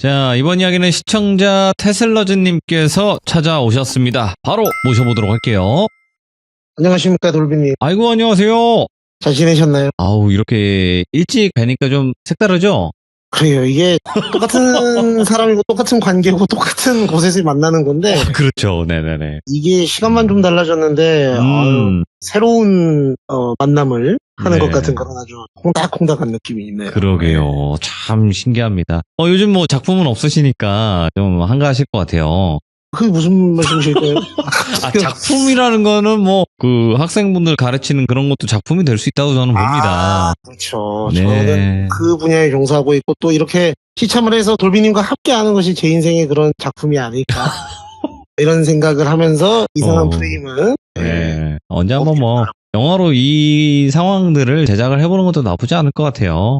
자, 이번 이야기는 시청자 테슬러즈님께서 찾아오셨습니다. 바로 모셔보도록 할게요. 안녕하십니까, 돌비님. 아이고, 안녕하세요. 잘 지내셨나요? 아우, 이렇게 일찍 뵈니까 좀 색다르죠? 그래요. 이게 똑같은 사람이고 똑같은 관계고 똑같은 곳에서 만나는 건데 그렇죠. 네네네. 이게 시간만 좀 달라졌는데 새로운 만남을 하는 네. 것 같은 그런 아주 콩닥콩닥한 느낌이 있네요. 그러게요. 참 신기합니다. 요즘 뭐 작품은 없으시니까 좀 한가하실 것 같아요. 그게 무슨 말씀이실까요? 작품이라는 거는 뭐 그 학생분들 가르치는 그런 것도 작품이 될 수 있다고 저는 봅니다. 그렇죠. 네. 저는 그 분야에 종사하고 있고 또 이렇게 시참을 해서 돌비님과 함께하는 것이 제 인생의 그런 작품이 아닐까 이런 생각을 하면서 이상한 프레임은 네. 언제 한번 뭐 영화로 이 상황들을 제작을 해보는 것도 나쁘지 않을 것 같아요.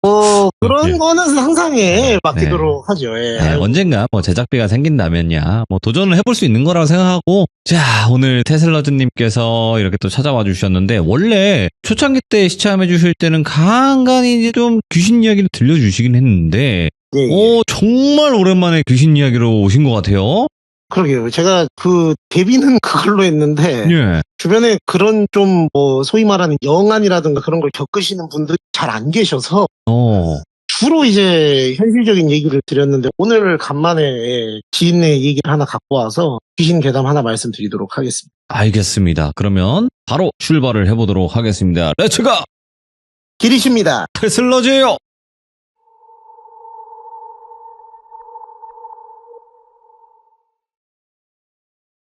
뭐 그런 네. 거는 상상에 맡기도록 하죠. 예. 네, 언젠가 뭐 제작비가 생긴다면야 뭐 도전을 해볼 수 있는 거라고 생각하고, 자, 오늘 테슬러즈님께서 이렇게 또 찾아와 주셨는데, 원래 초창기 때 시참해 주실 때는 간간히 이제 좀 귀신 이야기를 들려주시긴 했는데, 예. 정말 오랜만에 귀신 이야기로 오신 것 같아요. 그러게요. 제가 그 데뷔는 그걸로 했는데 예. 주변에 그런 좀 뭐 소위 말하는 영안이라든가 그런 걸 겪으시는 분들이 잘 안 계셔서 주로 이제 현실적인 얘기를 드렸는데 오늘 간만에 지인의 얘기를 하나 갖고 와서 귀신 괴담 하나 말씀드리도록 하겠습니다. 알겠습니다. 그러면 바로 출발을 해보도록 하겠습니다. 렛츠가! 길이십니다. 테슬러즈예요.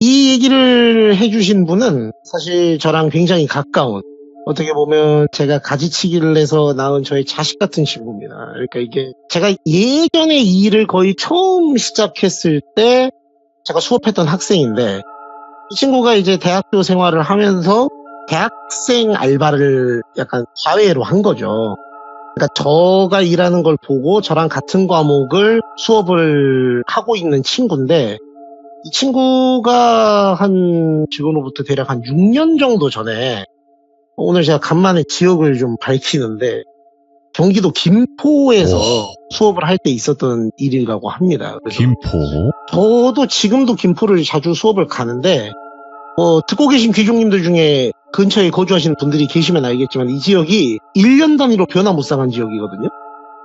이 얘기를 해주신 분은 사실 저랑 굉장히 가까운, 어떻게 보면 제가 가지치기를 해서 낳은 저의 자식 같은 친구입니다. 그러니까 이게 제가 예전에 이 일을 거의 처음 시작했을 때 제가 수업했던 학생인데, 이 친구가 이제 대학교 생활을 하면서 대학생 알바를 약간 과외로 한 거죠. 그러니까 저가 일하는 걸 보고 저랑 같은 과목을 수업을 하고 있는 친구인데, 이 친구가 지금으로부터 대략 한 6년 정도 전에, 오늘 제가 간만에 지역을 좀 밝히는데, 경기도 김포에서 수업을 할 때 있었던 일이라고 합니다. 그래서 김포? 저도 지금도 김포를 자주 수업을 가는데, 듣고 계신 귀중님들 중에 근처에 거주하시는 분들이 계시면 알겠지만 이 지역이 1년 단위로 변화무쌍한 지역이거든요.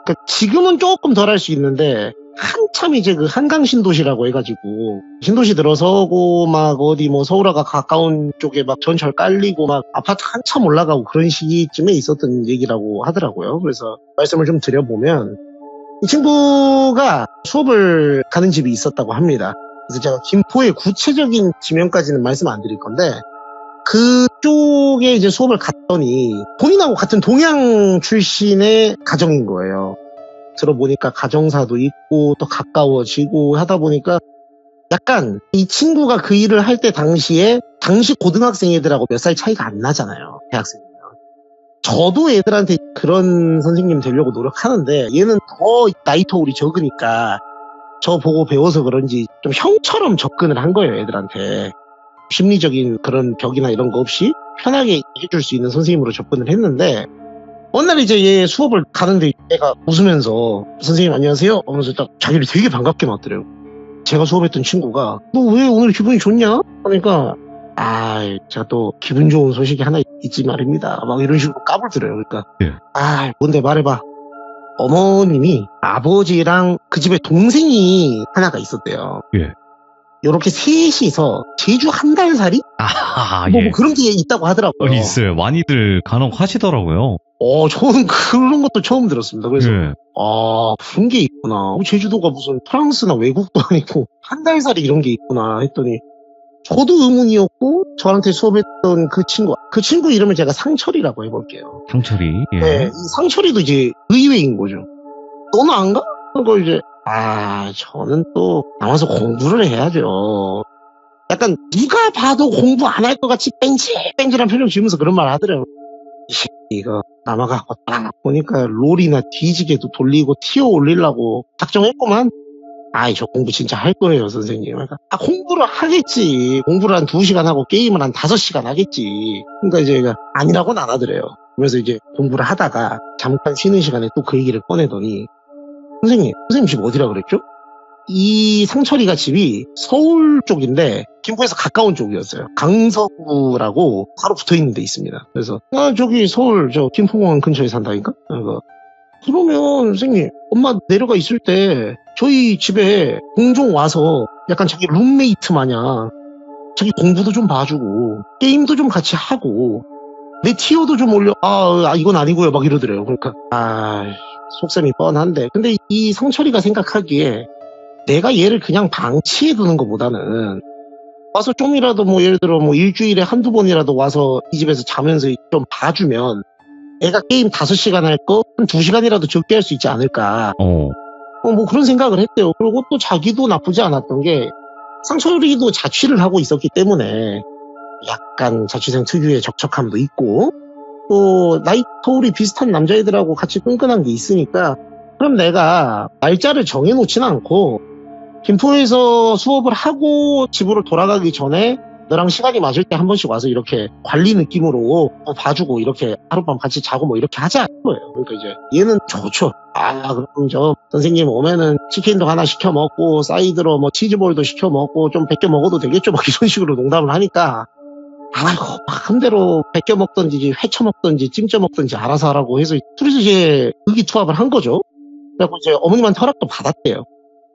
그러니까 지금은 조금 덜 할 수 있는데 한참 이제 그 한강 신도시라고 해가지고 신도시 들어서고 막 어디 뭐 서울하고 가까운 쪽에 막 전철 깔리고 막 아파트 한참 올라가고 그런 시기쯤에 있었던 얘기라고 하더라고요. 그래서 말씀을 좀 드려보면 이 친구가 수업을 가는 집이 있었다고 합니다. 그래서 제가 김포의 구체적인 지명까지는 말씀 안 드릴 건데, 그쪽에 이제 수업을 갔더니 본인하고 같은 동양 출신의 가정인 거예요. 들어보니까 가정사도 있고 또 가까워지고 하다 보니까 약간 이 친구가 그 일을 할 때 당시 고등학생 애들하고 몇 살 차이가 안 나잖아요. 대학생이면. 저도 애들한테 그런 선생님 되려고 노력하는데 얘는 더 나이 터울이 적으니까 저 보고 배워서 그런지 좀 형처럼 접근을 한 거예요, 애들한테. 심리적인 그런 벽이나 이런 거 없이 편하게 해줄 수 있는 선생님으로 접근을 했는데, 어느 날 이제 얘 수업을 가는데 얘가 웃으면서 선생님 안녕하세요 하면서 딱 자기를 되게 반갑게 맞더래요. 제가 수업했던 친구가 너 왜 오늘 기분이 좋냐? 하니까 제가 또 기분 좋은 소식이 하나 있지 말입니다. 막 이런 식으로 까불더래요. 그러니까 뭔데 말해봐. 어머님이 아버지랑 그 집에 동생이 하나가 있었대요. 예. 요렇게 셋이서 제주 한 달 살이? 뭐 그런 게 있다고 하더라고요. 있어요. 많이들 간혹 하시더라고요. 저는 그런 것도 처음 들었습니다. 그래서 그런 게 있구나. 제주도가 무슨 프랑스나 외국도 아니고 한 달 살이 이런 게 있구나 했더니 저도 의문이었고, 저한테 수업했던 그 친구 이름을 제가 상철이라고 해볼게요. 상철이? 예. 네, 이 상철이도 이제 의외인 거죠. 너는 안 가? 그거 이제 저는 또 나와서 공부를 해야죠. 약간 누가 봐도 공부 안 할 것 같이 뺀질뺀질한 표정 지으면서 그런 말 하더래요. 이거 남아갖고 딱 보니까 롤이나 뒤지게도 돌리고 튀어 올리려고 작정했구만. 저 공부 진짜 할 거예요, 선생님. 그러니까 공부를 하겠지. 공부를 한 2시간 하고 게임을 한 5시간 하겠지. 그러니까 이제 아니라고는 안 하더래요. 그래서 이제 공부를 하다가 잠깐 쉬는 시간에 또 그 얘기를 꺼내더니 선생님 집 어디라 그랬죠? 이 상철이가 집이 서울 쪽인데 김포에서 가까운 쪽이었어요. 강서구라고 바로 붙어있는 데 있습니다. 그래서 저기 서울 저 김포공항 근처에 산다니까? 그러면 선생님 엄마 내려가 있을 때 저희 집에 종종 와서 약간 자기 룸메이트 마냥 자기 공부도 좀 봐주고 게임도 좀 같이 하고 내 티어도 좀 올려 이건 아니고요 막 이러더래요. 그러니까 속셈이 뻔한데 근데 이 성철이가 생각하기에 내가 얘를 그냥 방치해두는 것보다는 와서 좀이라도 뭐 예를 들어 뭐 일주일에 한두 번이라도 와서 이 집에서 자면서 좀 봐주면 애가 게임 5시간 할 거 한 2시간이라도 적게 할 수 있지 않을까. 뭐 그런 생각을 했대요. 그리고 또 자기도 나쁘지 않았던 게 상철이도 자취를 하고 있었기 때문에 약간 자취생 특유의 적적함도 있고 또 나이 터울이 비슷한 남자애들하고 같이 끈끈한 게 있으니까 그럼 내가 날짜를 정해놓진 않고 김포에서 수업을 하고 집으로 돌아가기 전에 너랑 시간이 맞을 때 한 번씩 와서 이렇게 관리 느낌으로 봐주고 이렇게 하룻밤 같이 자고 뭐 이렇게 하자 거예요. 그러니까 이제 얘는 좋죠. 그럼 저 선생님 오면은 치킨도 하나 시켜 먹고 사이드로 뭐 치즈볼도 시켜 먹고 좀 베껴 먹어도 되겠죠? 막 이런 식으로 농담을 하니까 마음대로 베껴 먹던지 회쳐 먹던지 찜쪄 먹던지 알아서 하라고 해서 둘이서 이제 의기투합을 한 거죠. 그래서 이제 어머님한테 허락도 받았대요.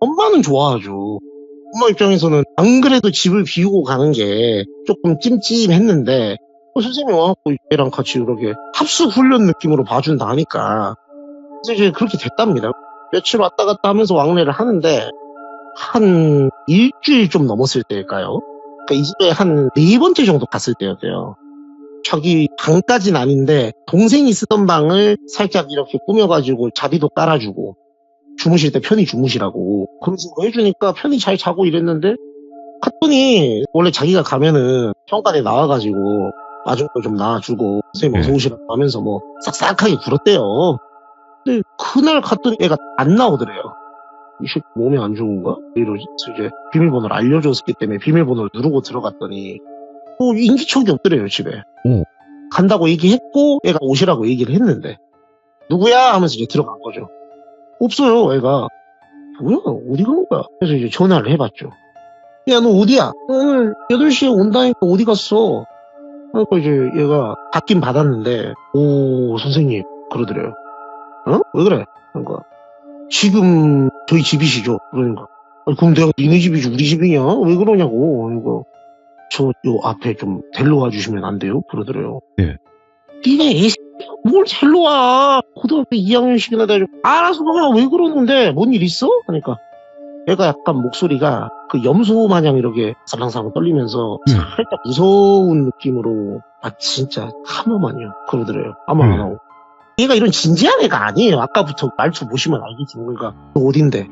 엄마는 좋아하죠. 엄마 입장에서는 안 그래도 집을 비우고 가는 게 조금 찜찜했는데 선생님이 와갖고 얘랑 같이 그렇게 합숙 훈련 느낌으로 봐준다 하니까 그래서 이제 그렇게 됐답니다. 며칠 왔다 갔다 하면서 왕래를 하는데 한 일주일 좀 넘었을 때일까요? 그러니까 이 집에 한 4번째 정도 갔을 때였대요. 자기 방까진 아닌데 동생이 쓰던 방을 살짝 이렇게 꾸며가지고 자리도 깔아주고 주무실 때 편히 주무시라고 그런 식으로 해주니까 편히 잘 자고 이랬는데 갔더니 원래 자기가 가면은 현관에 나와가지고 마중도 좀 나와주고 선생님 어서 오시라고 하면서 뭐 싹싹하게 굴었대요. 근데 그날 갔더니 애가 안 나오더래요. 이 새끼 몸이 안 좋은가? 이러지? 그래서 이제 비밀번호를 알려줬기 때문에 비밀번호를 누르고 들어갔더니 인기척이 없더래요 집에. 간다고 얘기했고 애가 오시라고 얘기를 했는데 누구야? 하면서 이제 들어간 거죠. 없어요 애가. 뭐야 어디 간 거야? 그래서 이제 전화를 해봤죠. 야 너 어디야? 오늘 8시에 온다니까 어디 갔어? 그러니까 이제 얘가 받긴 받았는데 오 선생님 그러더래요. 왜 그래? 그러니까 지금 저희 집이시죠? 그러니까 그럼 내가 니네 집이지 우리 집이냐? 왜 그러냐고. 그러니까 저 요 앞에 좀 데려와 주시면 안 돼요? 그러더래요. 니네 뭘 데리러 와. 고등학교 2학년씩이나 돼가지고 알아서 가. 왜 그러는데 뭔 일 있어? 하니까 얘가 약간 목소리가 그 염소 마냥 이렇게 살랑살랑 떨리면서 살짝 무서운 느낌으로 진짜 한 번만요 그러더래요. 아무 안 하고. 얘가 이런 진지한 애가 아니에요. 아까부터 말투 보시면 알겠지만. 그러니까 너 어딘데?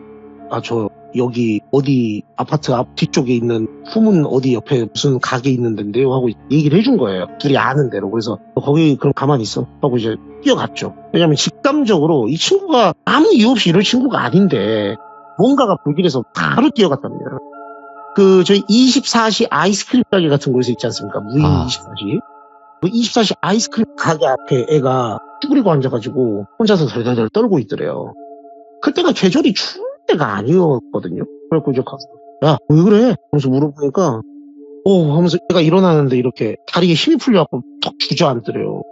저 여기 어디 아파트 앞 뒤쪽에 있는 후문 어디 옆에 무슨 가게 있는 데인데요 하고 얘기를 해준 거예요. 둘이 아는 대로. 그래서 거기 그럼 가만히 있어 하고 이제 뛰어갔죠. 왜냐면 직감적으로 이 친구가 아무 이유 없이 이럴 친구가 아닌데 뭔가가 불길해서 바로 뛰어갔답니다. 저희 24시 아이스크림 가게 같은 곳에 있지 않습니까? 무인 24시. 그 24시 아이스크림 가게 앞에 애가 쭈그리고 앉아가지고 혼자서 덜덜덜 떨고 있더래요. 그때가 계절이 추울 때가 아니었거든요. 그래갖고 이제 가서 야 왜 그래? 하면서 물어보니까 하면서 애가 일어나는데 이렇게 다리에 힘이 풀려갖고 턱 주저앉더래요.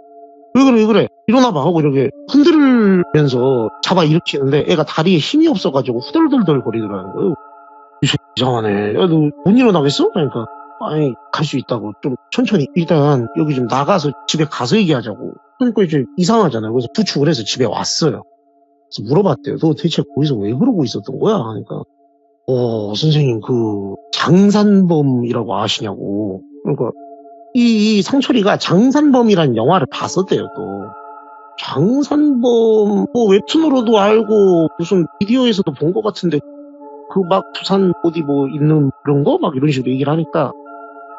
왜 그래 일어나봐 하고 이렇게 흔들면서 잡아 일으키는데 애가 다리에 힘이 없어가지고 후덜덜덜 거리더라는 거예요. 이 새끼 이상하네. 야 너 못 일어나겠어? 그러니까 아니 갈 수 있다고 좀 천천히 일단 여기 좀 나가서 집에 가서 얘기하자고. 그러니까 이제 이상하잖아요. 그래서 부축을 해서 집에 왔어요. 그래서 물어봤대요. 너 대체 거기서 왜 그러고 있었던 거야? 하니까 선생님 그 장산범이라고 아시냐고. 그러니까 이 상철이가 장산범이라는 영화를 봤었대요. 또 장산범 뭐 웹툰으로도 알고 무슨 비디오에서도 본 것 같은데 그 막 부산 어디 뭐 있는 그런 거 막 이런 식으로 얘기를 하니까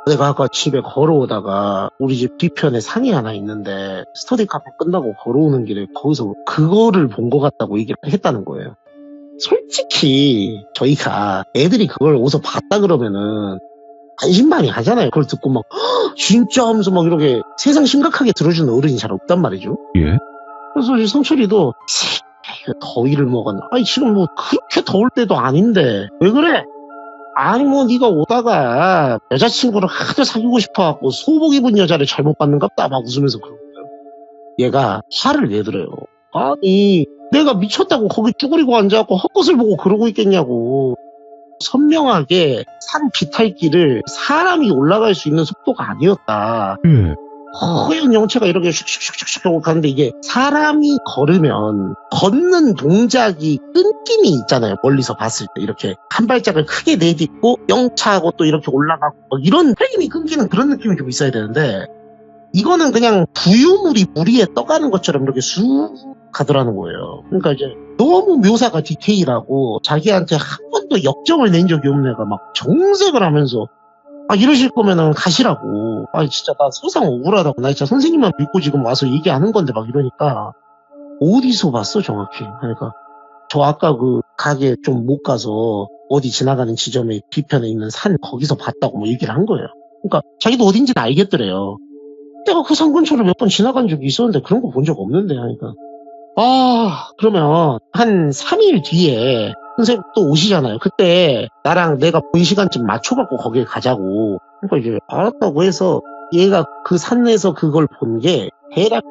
내가 아까 집에 걸어오다가 우리 집 뒤편에 산이 하나 있는데 스터디 카페 끝나고 걸어오는 길에 거기서 그거를 본 것 같다고 얘기를 했다는 거예요. 솔직히 저희가 애들이 그걸 어디서 봤다 그러면은 안심반이 하잖아요. 그걸 듣고 막 진짜 하면서 막 이렇게 세상 심각하게 들어주는 어른이 잘 없단 말이죠. 예. 그래서 이제 성철이도 더위를 먹었나? 아니 지금 뭐 그렇게 더울 때도 아닌데 왜 그래? 아니 뭐 네가 오다가 여자친구를 하도 사귀고 싶어갖고 소복 입은 여자를 잘못 봤는갑다 막 웃으면서 그러고 얘가 화를 내더래요. 아니 내가 미쳤다고 거기 쭈그리고 앉아갖고 헛것을 보고 그러고 있겠냐고. 선명하게 산 비탈길을 사람이 올라갈 수 있는 속도가 아니었다. 허연 영체가 이렇게 슉슉슉슉슉 하고 가는데 이게 사람이 걸으면 걷는 동작이 끊김이 있잖아요. 멀리서 봤을 때 이렇게 한 발짝을 크게 내딛고 영차하고 또 이렇게 올라가고 이런 프레임이 끊기는 그런 느낌이 좀 있어야 되는데 이거는 그냥 부유물이 물 위에 떠가는 것처럼 이렇게 쑥 가더라는 거예요. 그러니까 이제 너무 묘사가 디테일하고 자기한테 한 번도 역정을 낸 적이 없는 애가 막 정색을 하면서 이러실 거면은 가시라고. 진짜 나 세상 억울하다고. 나 진짜 선생님만 믿고 지금 와서 얘기하는 건데 막 이러니까 어디서 봤어 정확히. 그러니까 저 아까 그 가게 좀 못 가서 어디 지나가는 지점에 뒤편에 있는 산 거기서 봤다고 뭐 얘기를 한 거예요. 그러니까 자기도 어딘지는 알겠더래요. 내가 그 산 근처를 몇 번 지나간 적이 있었는데 그런 거 본 적 없는데 하니까 그러면 한 3일 뒤에 선생님 또 오시잖아요. 그때 나랑 내가 본 시간쯤 맞춰갖고 거기에 가자고. 그러니까 이제 알았다고 해서 얘가 그 산에서 그걸 본 게 대략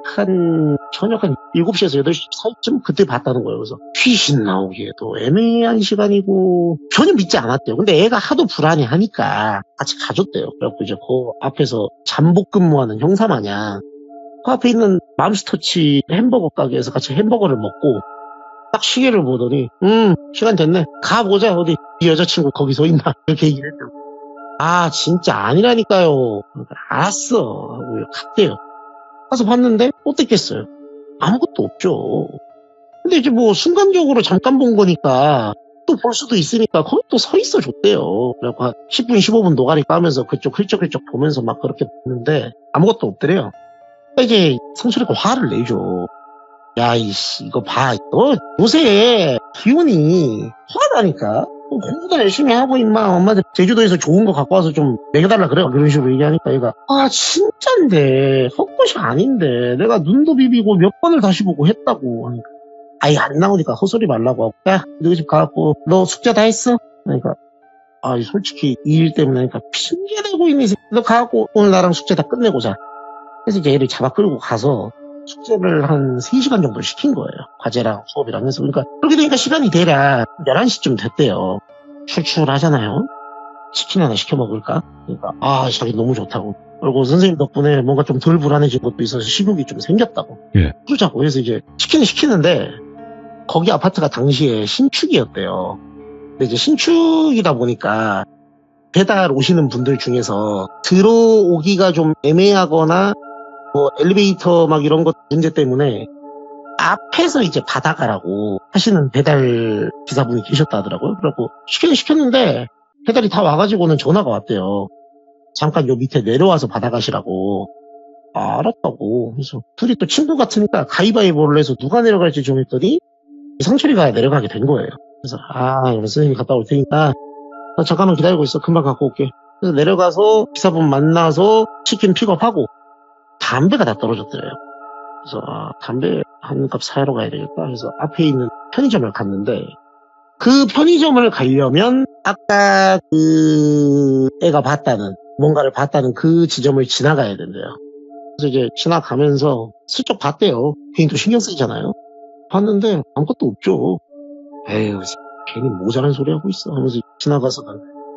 저녁 한 7시에서 8시 사이쯤 그때 봤다는 거예요. 그래서 귀신 나오기에도 애매한 시간이고 전혀 믿지 않았대요. 근데 애가 하도 불안해하니까 같이 가줬대요. 그래갖고 이제 그 앞에서 잠복 근무하는 형사 마냥 그 앞에 있는 맘스터치 햄버거 가게에서 같이 햄버거를 먹고 딱 시계를 보더니 시간 됐네. 가보자. 어디 네 여자친구 거기 서 있나 이렇게 얘기를 했대요. 진짜 아니라니까요. 그러니까 알았어 하고 갔대요. 가서 봤는데 어땠겠어요? 아무것도 없죠. 근데 이제 뭐 순간적으로 잠깐 본 거니까 또 볼 수도 있으니까 거기 또 서 있어 줬대요. 그래갖고 한 10분 15분 노가리 까면서 그쪽 훌쩍훌쩍 보면서 막 그렇게 봤는데 아무것도 없더래요. 그러니까 이제 상철이가 화를 내죠. 야, 이씨, 이거 봐. 너 요새 기운이 화나니까. 공부도 열심히 하고, 임마. 엄마들 제주도에서 좋은 거 갖고 와서 좀 먹여달라 그래. 그런 식으로 얘기하니까 얘가, 진짠데. 헛것이 아닌데. 내가 눈도 비비고 몇 번을 다시 보고 했다고. 하니까. 안 나오니까 헛소리 말라고 하고. 야, 너희 집 가갖고, 너 숙제 다 했어? 그러니까. 솔직히 이 일 때문에 그러니까 핑계대고 있는 너 가갖고 오늘 나랑 숙제 다 끝내고 자. 그래서 이제 얘를 잡아 끌고 가서 숙제를 한 3시간 정도 시킨 거예요. 과제랑 수업이랑 해서. 그러니까 그렇게 되니까 시간이 대략 11시쯤 됐대요. 출출하잖아요. 치킨 하나 시켜 먹을까? 그러니까 자기 너무 좋다고. 그리고 선생님 덕분에 뭔가 좀 덜 불안해진 것도 있어서 식욕이 좀 생겼다고. 그러자고 해서 이제 치킨을 시키는데 거기 아파트가 당시에 신축이었대요. 근데 이제 신축이다 보니까 배달 오시는 분들 중에서 들어오기가 좀 애매하거나 뭐 엘리베이터 막 이런 것 문제 때문에 앞에서 이제 받아가라고 하시는 배달 기사분이 계셨다 하더라고요. 그래갖고 시켰는데 배달이 다 와가지고는 전화가 왔대요. 잠깐 요 밑에 내려와서 받아가시라고. 알았다고. 그래서 둘이 또 친구 같으니까 가위바위보를 해서 누가 내려갈지 좀 했더니 상철이가 내려가게 된 거예요. 그래서 선생님이 갔다 올 테니까 나 잠깐만 기다리고 있어. 금방 갖고 올게. 그래서 내려가서 기사분 만나서 치킨 픽업하고 담배가 다 떨어졌더래요. 그래서 담배 한 값 사러 가야 되겠다. 그래서 앞에 있는 편의점을 갔는데 그 편의점을 가려면 아까 그 애가 뭔가를 봤다는 그 지점을 지나가야 된대요. 그래서 이제 지나가면서 슬쩍 봤대요. 괜히 또 신경 쓰이잖아요. 봤는데 아무것도 없죠. 에휴, 괜히 모자란 소리 하고 있어 하면서 지나가서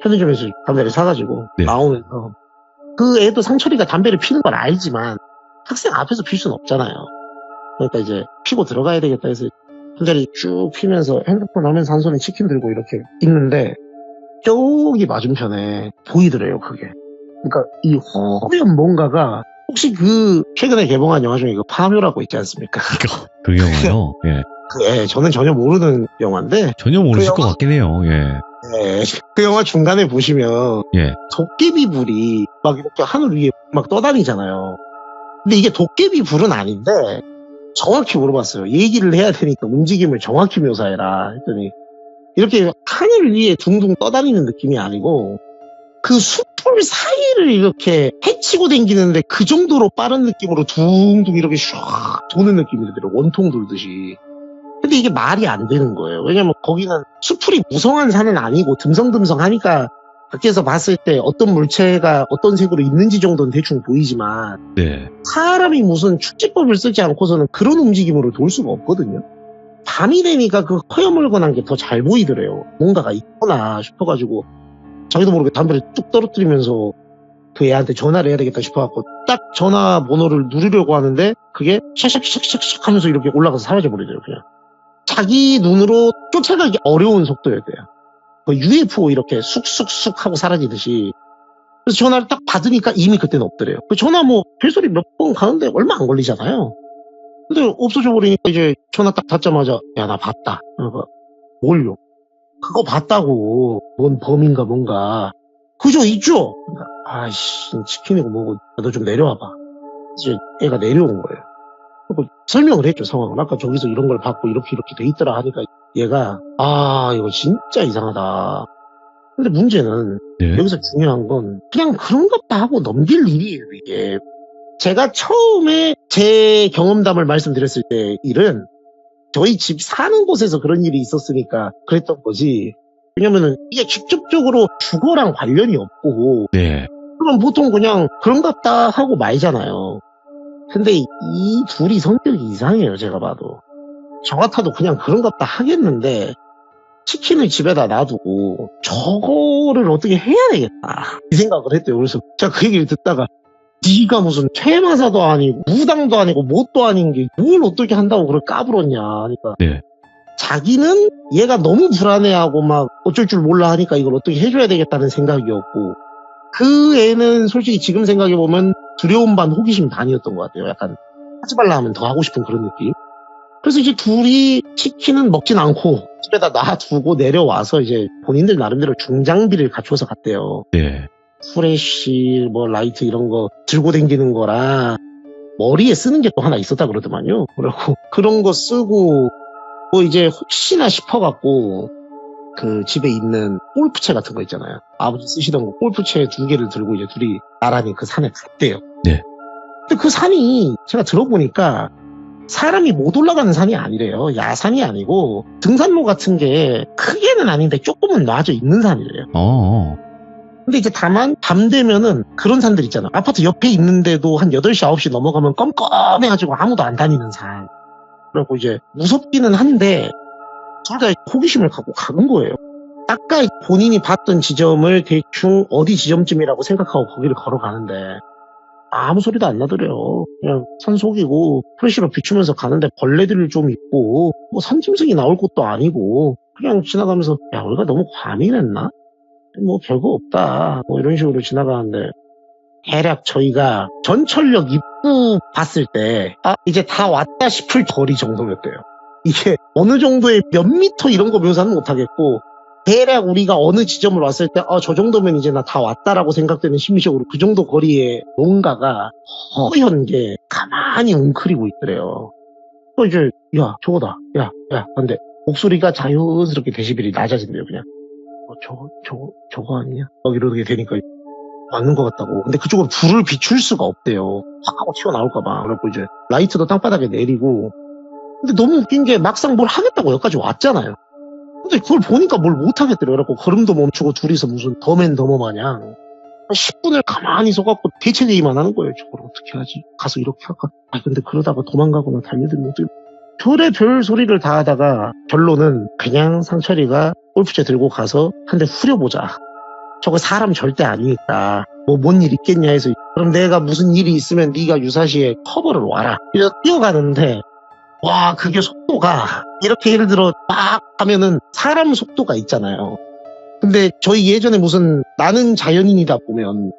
편의점에서 담배를 사가지고 나오면서 그 애도 상철이가 담배를 피는 걸 알지만 학생 앞에서 필 수는 없잖아요. 그러니까 이제 피고 들어가야 되겠다 해서 한 자리 쭉 피면서 핸드폰 하면서 한 손에 치킨 들고 이렇게 있는데 저기 맞은편에 보이더래요 그게. 그러니까 이 허연 뭔가가 혹시 그 최근에 개봉한 영화 중에 그 파묘라고 있지 않습니까? 그 영화요? 예. 저는 전혀 모르는 영화인데 전혀 모르실 것 같긴 해요. 그 영화 중간에 보시면 도깨비 불이 막 이렇게 하늘 위에 막 떠다니잖아요. 근데 이게 도깨비 불은 아닌데 정확히 물어봤어요. 얘기를 해야 되니까 움직임을 정확히 묘사해라 했더니 이렇게 하늘 위에 둥둥 떠다니는 느낌이 아니고 그 숲풀 사이를 이렇게 헤치고 다니는데 그 정도로 빠른 느낌으로 둥둥 이렇게 슉 도는 느낌이 들더라고요. 원통 돌듯이. 근데 이게 말이 안 되는 거예요. 왜냐면 거기는 수풀이 무성한 산은 아니고 듬성듬성하니까 밖에서 봤을 때 어떤 물체가 어떤 색으로 있는지 정도는 대충 보이지만 네. 사람이 무슨 축지법을 쓰지 않고서는 그런 움직임으로 돌 수가 없거든요. 밤이 되니까 그 허여멀건한 게 더 잘 보이더래요. 뭔가가 있구나 싶어가지고 자기도 모르게 담배를 뚝 떨어뜨리면서 그 애한테 전화를 해야 되겠다 싶어갖고 딱 전화번호를 누르려고 하는데 그게 샥샥샥샥 하면서 이렇게 올라가서 사라져버리더래요. 그냥 자기 눈으로 쫓아가기 어려운 속도였대요. 그 UFO 이렇게 쑥쑥쑥 하고 사라지듯이. 그래서 전화를 딱 받으니까 이미 그때는 없더래요. 그 전화 뭐 별소리 몇 번 가는데 얼마 안 걸리잖아요. 근데 없어져 버리니까 이제 전화 딱 받자마자 야 나 봤다. 그러니까 뭘요? 그거 봤다고. 뭔 범인가 뭔가. 그죠 있죠? 그러니까 아이씨 치킨이고 뭐고 너 좀 내려와봐. 이제 애가 내려온 거예요. 그리고 설명을 했죠 상황을. 아까 저기서 이런 걸 받고 이렇게 돼 있더라 하니까 얘가 아 이거 진짜 이상하다. 근데 문제는 네. 여기서 중요한 건 그냥 그런갑다 하고 넘길 일이에요 이게. 제가 처음에 제 경험담을 말씀드렸을 때 일은 저희 집 사는 곳에서 그런 일이 있었으니까 그랬던 거지. 왜냐면은 이게 직접적으로 주거랑 관련이 없고 네. 그럼 보통 그냥 그런갑다 하고 말잖아요. 근데 이 둘이 성격이 이상해요 제가 봐도. 저 같아도 그냥 그런갑다 하겠는데 치킨을 집에다 놔두고 저거를 어떻게 해야 되겠다 이 생각을 했대요. 그래서 제가 그 얘기를 듣다가 네가 무슨 퇴마사도 아니고 무당도 아니고 뭣도 아닌 게 뭘 어떻게 한다고 그걸 까불었냐 하니까 네. 자기는 얘가 너무 불안해하고 막 어쩔 줄 몰라 하니까 이걸 어떻게 해줘야 되겠다는 생각이었고 그 애는 솔직히 지금 생각해보면 두려움 반 호기심 반이었던 것 같아요. 약간 하지 말라 하면 더 하고 싶은 그런 느낌. 그래서 이제 둘이 치킨은 먹진 않고 집에다 놔두고 내려와서 이제 본인들 나름대로 중장비를 갖춰서 갔대요. 네. 후레쉬, 뭐 라이트 이런 거 들고 다니는 거랑 머리에 쓰는 게 또 하나 있었다 그러더만요. 그리고 그런 거 쓰고 뭐 이제 혹시나 싶어갖고 그 집에 있는 골프채 같은 거 있잖아요. 아버지 쓰시던 거 골프채 2개를 들고 이제 둘이 나란히 그 산에 갔대요. 네. 근데 그 산이 제가 들어보니까 사람이 못 올라가는 산이 아니래요. 야산이 아니고 등산로 같은 게 크게는 아닌데 조금은 놔져 있는 산이래요. 근데 이제 다만 밤 되면은 그런 산들 있잖아. 아파트 옆에 있는데도 한 8시, 9시 넘어가면 껌껌해가지고 아무도 안 다니는 산. 그리고 이제 무섭기는 한데 둘 다 호기심을 갖고 가는 거예요. 아까 본인이 봤던 지점을 대충 어디 지점쯤이라고 생각하고 거기를 걸어가는데 아무 소리도 안 나더래요. 그냥 산 속이고 프레시로 비추면서 가는데 벌레들 좀 있고 뭐 산짐승이 나올 것도 아니고 그냥 지나가면서 야 우리가 너무 과민했나? 뭐 별거 없다 뭐 이런 식으로 지나가는데 대략 저희가 전철역 입구 봤을 때 아 이제 다 왔다 싶을 거리 정도였대요. 이게 어느 정도의 몇 미터 이런 거 묘사는 못하겠고 대략 우리가 어느 지점을 왔을 때 저 정도면 이제 나 다 왔다라고 생각되는 심리적으로 그 정도 거리에 뭔가가 허연 게 가만히 웅크리고 있더래요. 또 이제 야 저거다 야 근데 목소리가 자연스럽게 데시벨이 낮아진대요. 그냥 저거 아니냐 막 이러게 되니까 맞는 것 같다고. 근데 그쪽으로 불을 비출 수가 없대요. 확 하고 튀어나올까봐. 그래갖고 이제 라이트도 땅바닥에 내리고. 근데 너무 웃긴 게 막상 뭘 하겠다고 여기까지 왔잖아요. 근데 그걸 보니까 뭘 못하겠더래요. 그래갖고 걸음도 멈추고 둘이서 무슨 더맨더머 마냥 10분을 가만히 서갖고 대책회의만 하는 거예요. 저걸 어떻게 하지? 가서 이렇게 할까? 근데 그러다가 도망가거나 달려들면 어떻게 별의 소리를 다 하다가 결론은 그냥 상철이가 골프채 들고 가서 한 대 후려보자. 저거 사람 절대 아니니까 뭐 뭔 일 있겠냐 해서 그럼 내가 무슨 일이 있으면 네가 유사시에 커버를 와라. 그래서 뛰어가는데 와 그게 속도가 이렇게 예를 들어 막 하면은 사람 속도가 있잖아요. 근데 저희 예전에 무슨 나는 자연인이다 보면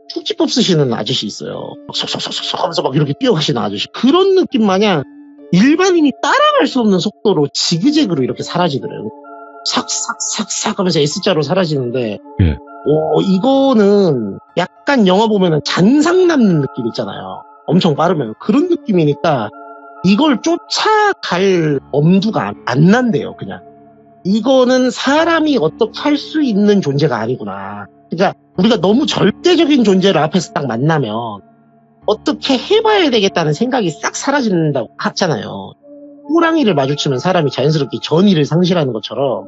축지법 쓰시는 아저씨 있어요. 쏙쏙쏙쏙 하면서 막 이렇게 뛰어가시는 아저씨. 그런 느낌 마냥 일반인이 따라갈 수 없는 속도로 지그재그로 이렇게 사라지더래요. 삭삭삭삭 하면서 S자로 사라지는데 예. 이거는 약간 영화 보면은 잔상 남는 느낌 있잖아요. 엄청 빠르면 그런 느낌이니까 이걸 쫓아갈 엄두가 안 난대요. 그냥 이거는 사람이 어떻게 할 수 있는 존재가 아니구나. 그러니까 우리가 너무 절대적인 존재를 앞에서 딱 만나면 어떻게 해봐야 되겠다는 생각이 싹 사라진다고 하잖아요. 호랑이를 마주치면 사람이 자연스럽게 전의를 상실하는 것처럼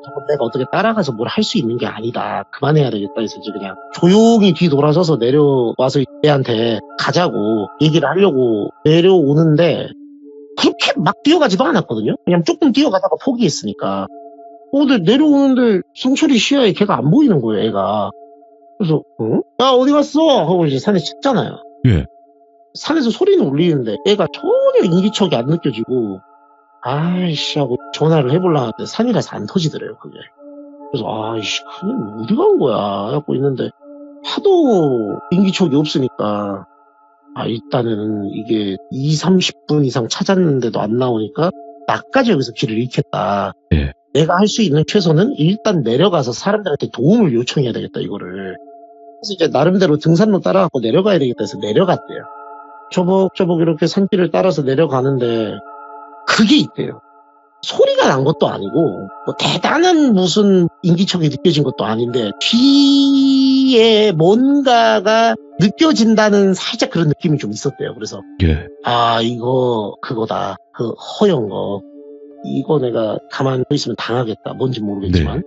저건 내가 어떻게 따라가서 뭘 할 수 있는 게 아니다. 그만해야 되겠다 해서 이제 그냥 조용히 뒤돌아서서 내려와서 애한테 가자고 얘기를 하려고 내려오는데 그렇게 막 뛰어가지도 않았거든요. 그냥 조금 뛰어가다가 포기했으니까. 근데 내려오는데 성철이 시야에 걔가 안 보이는 거예요, 애가. 그래서 응? 야 어디 갔어? 하고 이제 산에 찍잖아요. 예. 산에서 소리는 울리는데 애가 전혀 인기척이 안 느껴지고 아이씨 하고 전화를 해보려고 하는데 산이라서 안 터지더래요 그게. 그래서 아이씨 큰일 어디 간 거야 하고 있는데 하도 인기척이 없으니까 일단은 이게 30분 이상 찾았는데도 안 나오니까 나까지 여기서 길을 잃겠다. 예. 내가 할 수 있는 최선은 일단 내려가서 사람들한테 도움을 요청해야 되겠다 이거를. 그래서 이제 나름대로 등산로 따라가고 내려가야 되겠다 해서 내려갔대요. 저벅저벅 이렇게 산길을 따라서 내려가는데 그게 있대요. 소리가 난 것도 아니고 뭐 대단한 무슨 인기척이 느껴진 것도 아닌데 뒤에 뭔가가 느껴진다는 살짝 그런 느낌이 좀 있었대요. 그래서 예. 이거 그거다. 그 허연 거. 이거 내가 가만히 있으면 당하겠다. 뭔지 모르겠지만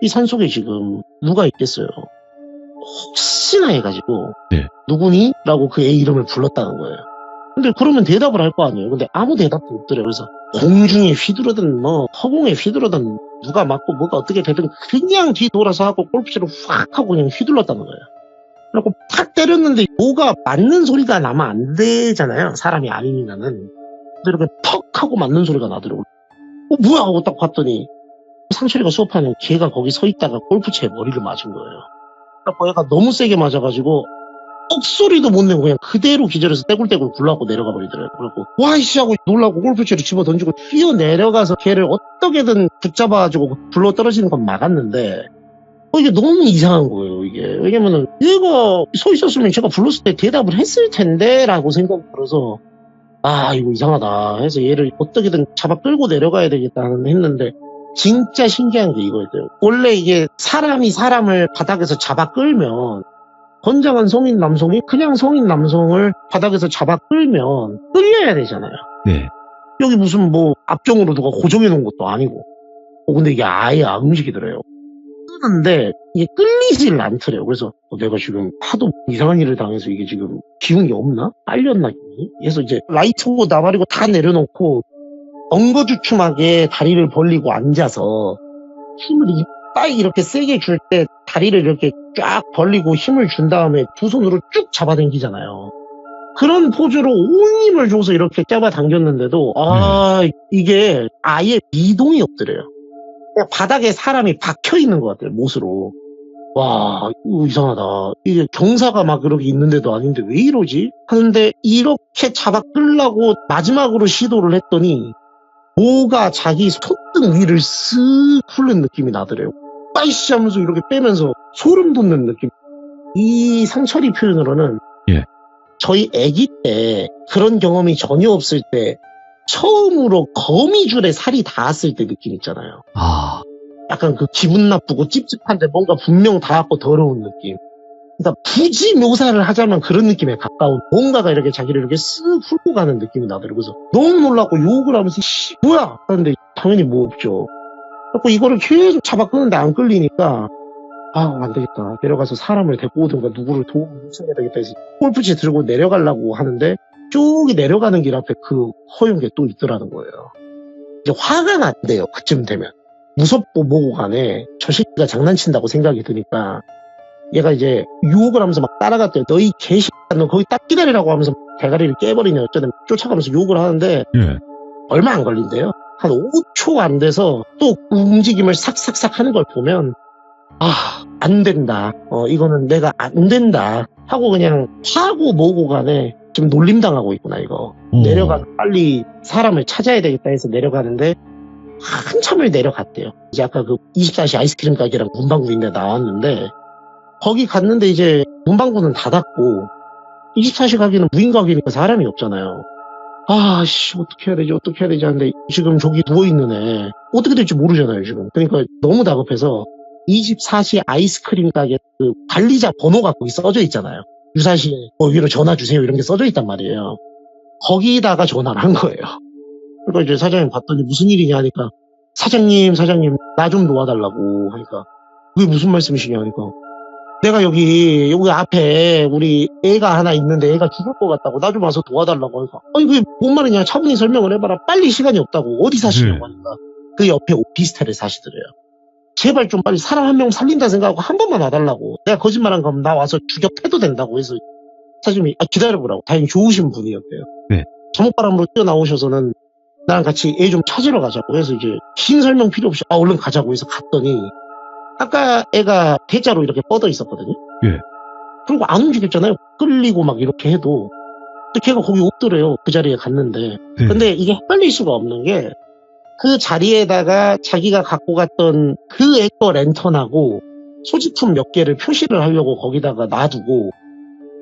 이 산속에 지금 누가 있겠어요. 혹시나 해가지고 네. 누구니? 라고 그 애 이름을 불렀다는 거예요. 근데 그러면 대답을 할 거 아니에요. 근데 아무 대답도 없더래요. 그래서 공중에 휘두르든 뭐 허공에 휘두르든 누가 맞고 뭐가 어떻게 되든 그냥 뒤돌아서 하고 골프채로 확 하고 그냥 휘둘렀다는 거예요. 그리고 탁 때렸는데 뭐가 맞는 소리가 나면 안 되잖아요. 사람이 아니면은. 근데 이렇게 턱 하고 맞는 소리가 나더라고요. 뭐야 하고 딱 봤더니 상철이가 수업하는 걔가 거기 서 있다가 골프채에 머리를 맞은 거예요. 그래서 얘가 너무 세게 맞아가지고 억소리도 못 내고 그냥 그대로 기절해서 떼굴떼굴 굴러가고 내려가 버리더래요. 그래갖고 와이씨 하고 놀라고 골프채를 집어 던지고 뛰어 내려가서 걔를 어떻게든 붙잡아가지고 굴러 떨어지는 건 막았는데 이게 너무 이상한 거예요. 이게 왜냐면은 얘가 서 있었으면 제가 불렀을 때 대답을 했을 텐데 라고 생각이 들어서 이거 이상하다 해서 얘를 어떻게든 잡아 끌고 내려가야 되겠다 했는데 진짜 신기한 게 이거였어요. 원래 이게 사람이 사람을 바닥에서 잡아 끌면 건장한 성인 남성이 그냥 성인 남성을 바닥에서 잡아 끌면 끌려야 되잖아요. 네. 여기 무슨 뭐 앞정으로 누가 고정해 놓은 것도 아니고. 근데 이게 아예 안 움직이더래요. 끄는데 이게 끌리질 않더래요. 그래서 내가 지금 하도 이상한 일을 당해서 이게 지금 기운이 없나? 빨렸나? 그래서 이제 라이트고 나발이고 다 내려놓고 엉거주춤하게 다리를 벌리고 앉아서 힘을 이빨 이렇게 세게 줄 때 다리를 이렇게 쫙 벌리고 힘을 준 다음에 두 손으로 쭉 잡아당기잖아요. 그런 포즈로 온 힘을 줘서 이렇게 잡아당겼는데도 이게 아예 미동이 없더래요. 그냥 바닥에 사람이 박혀있는 것 같아요. 못으로. 와 이거 이상하다. 이게 경사가 막 그렇게 있는데도 아닌데 왜 이러지? 하는데 이렇게 잡아 끌려고 마지막으로 시도를 했더니 뭐가 자기 손등 위를 쓱 훑는 느낌이 나더래요. 빠이씨 하면서 이렇게 빼면서 소름 돋는 느낌. 이 상철이 표현으로는 저희 아기 때 그런 경험이 전혀 없을 때 처음으로 거미줄에 살이 닿았을 때 느낌 있잖아요. 약간 그 기분 나쁘고 찝찝한데 뭔가 분명 닿았고 더러운 느낌. 그러니까 굳이 묘사를 하자면 그런 느낌에 가까운 뭔가가 이렇게 자기를 이렇게 쓱 훑고 가는 느낌이 나더라고요. 그래서 너무 놀랐고 욕을 하면서 뭐야? 하는데 당연히 뭐 없죠. 그래서 이거를 계속 잡아 끄는데 안 끌리니까 안 되겠다. 내려가서 사람을 데리고 오든가 누구를 도움을 요청해야 되겠다 해서 골프채 들고 내려가려고 하는데 쭉 내려가는 길 앞에 그 허연 게 또 있더라는 거예요. 이제 화가 난대요. 그쯤 되면. 무섭고 뭐고 간에 저 새끼가 장난친다고 생각이 드니까 얘가 이제 유혹을 하면서 막 따라갔대요. 너희 개새끼야 너 거기 딱 기다리라고 하면서 대가리를 깨버리냐 어쩌든 쫓아가면서 욕을 하는데 얼마 안 걸린대요. 한 5초 안 돼서 또 움직임을 삭삭삭 하는 걸 보면 안 된다. 이거는 내가 안 된다 하고 그냥 화고 뭐고 간에 지금 놀림당하고 있구나 이거. 내려가 빨리 사람을 찾아야 되겠다 해서 내려가는데 한참을 내려갔대요. 이제 아까 그 24시 아이스크림 가게랑 문방구인데 나왔는데 거기 갔는데 이제 문방구는 닫았고 24시 가게는 무인 가게니까 사람이 없잖아요. 어떻게 해야 되지 하는데 지금 저기 누워있는 애 어떻게 될지 모르잖아요 지금. 그러니까 너무 다급해서 24시 아이스크림 가게 그 관리자 번호가 거기 써져 있잖아요. 유사시에 여기로 전화 주세요 이런 게 써져 있단 말이에요. 거기다가 전화를 한 거예요. 그러니까 이제 사장님 봤더니 무슨 일이냐 하니까 사장님 나 좀 도와달라고 하니까 그게 무슨 말씀이시냐 하니까 내가 여기 앞에 우리 애가 하나 있는데 애가 죽을 것 같다고 나 좀 와서 도와달라고 하니까 아니 그게 뭔 말이냐 차분히 설명을 해봐라 빨리 시간이 없다고 어디 사시냐고 하니까 그 옆에 오피스텔에 사시더래요. 제발 좀 빨리 사람 한 명 살린다 생각하고 한 번만 와달라고 내가 거짓말한 거면 나 와서 죽여 패도 된다고 해서 사장님이 기다려보라고 다행히 좋으신 분이었대요. 네. 잠옷바람으로 뛰어나오셔서는 나랑 같이 애 좀 찾으러 가자고 해서 이제 긴 설명 필요 없이 얼른 가자고 해서 갔더니 아까 애가 대자로 이렇게 뻗어 있었거든요. 예. 그리고 안 움직였잖아요. 끌리고 막 이렇게 해도. 근데 걔가 거기 없더래요. 그 자리에 갔는데. 네. 근데 이게 헷갈릴 수가 없는 게 그 자리에다가 자기가 갖고 갔던 그 애 거 랜턴하고 소지품 몇 개를 표시를 하려고 거기다가 놔두고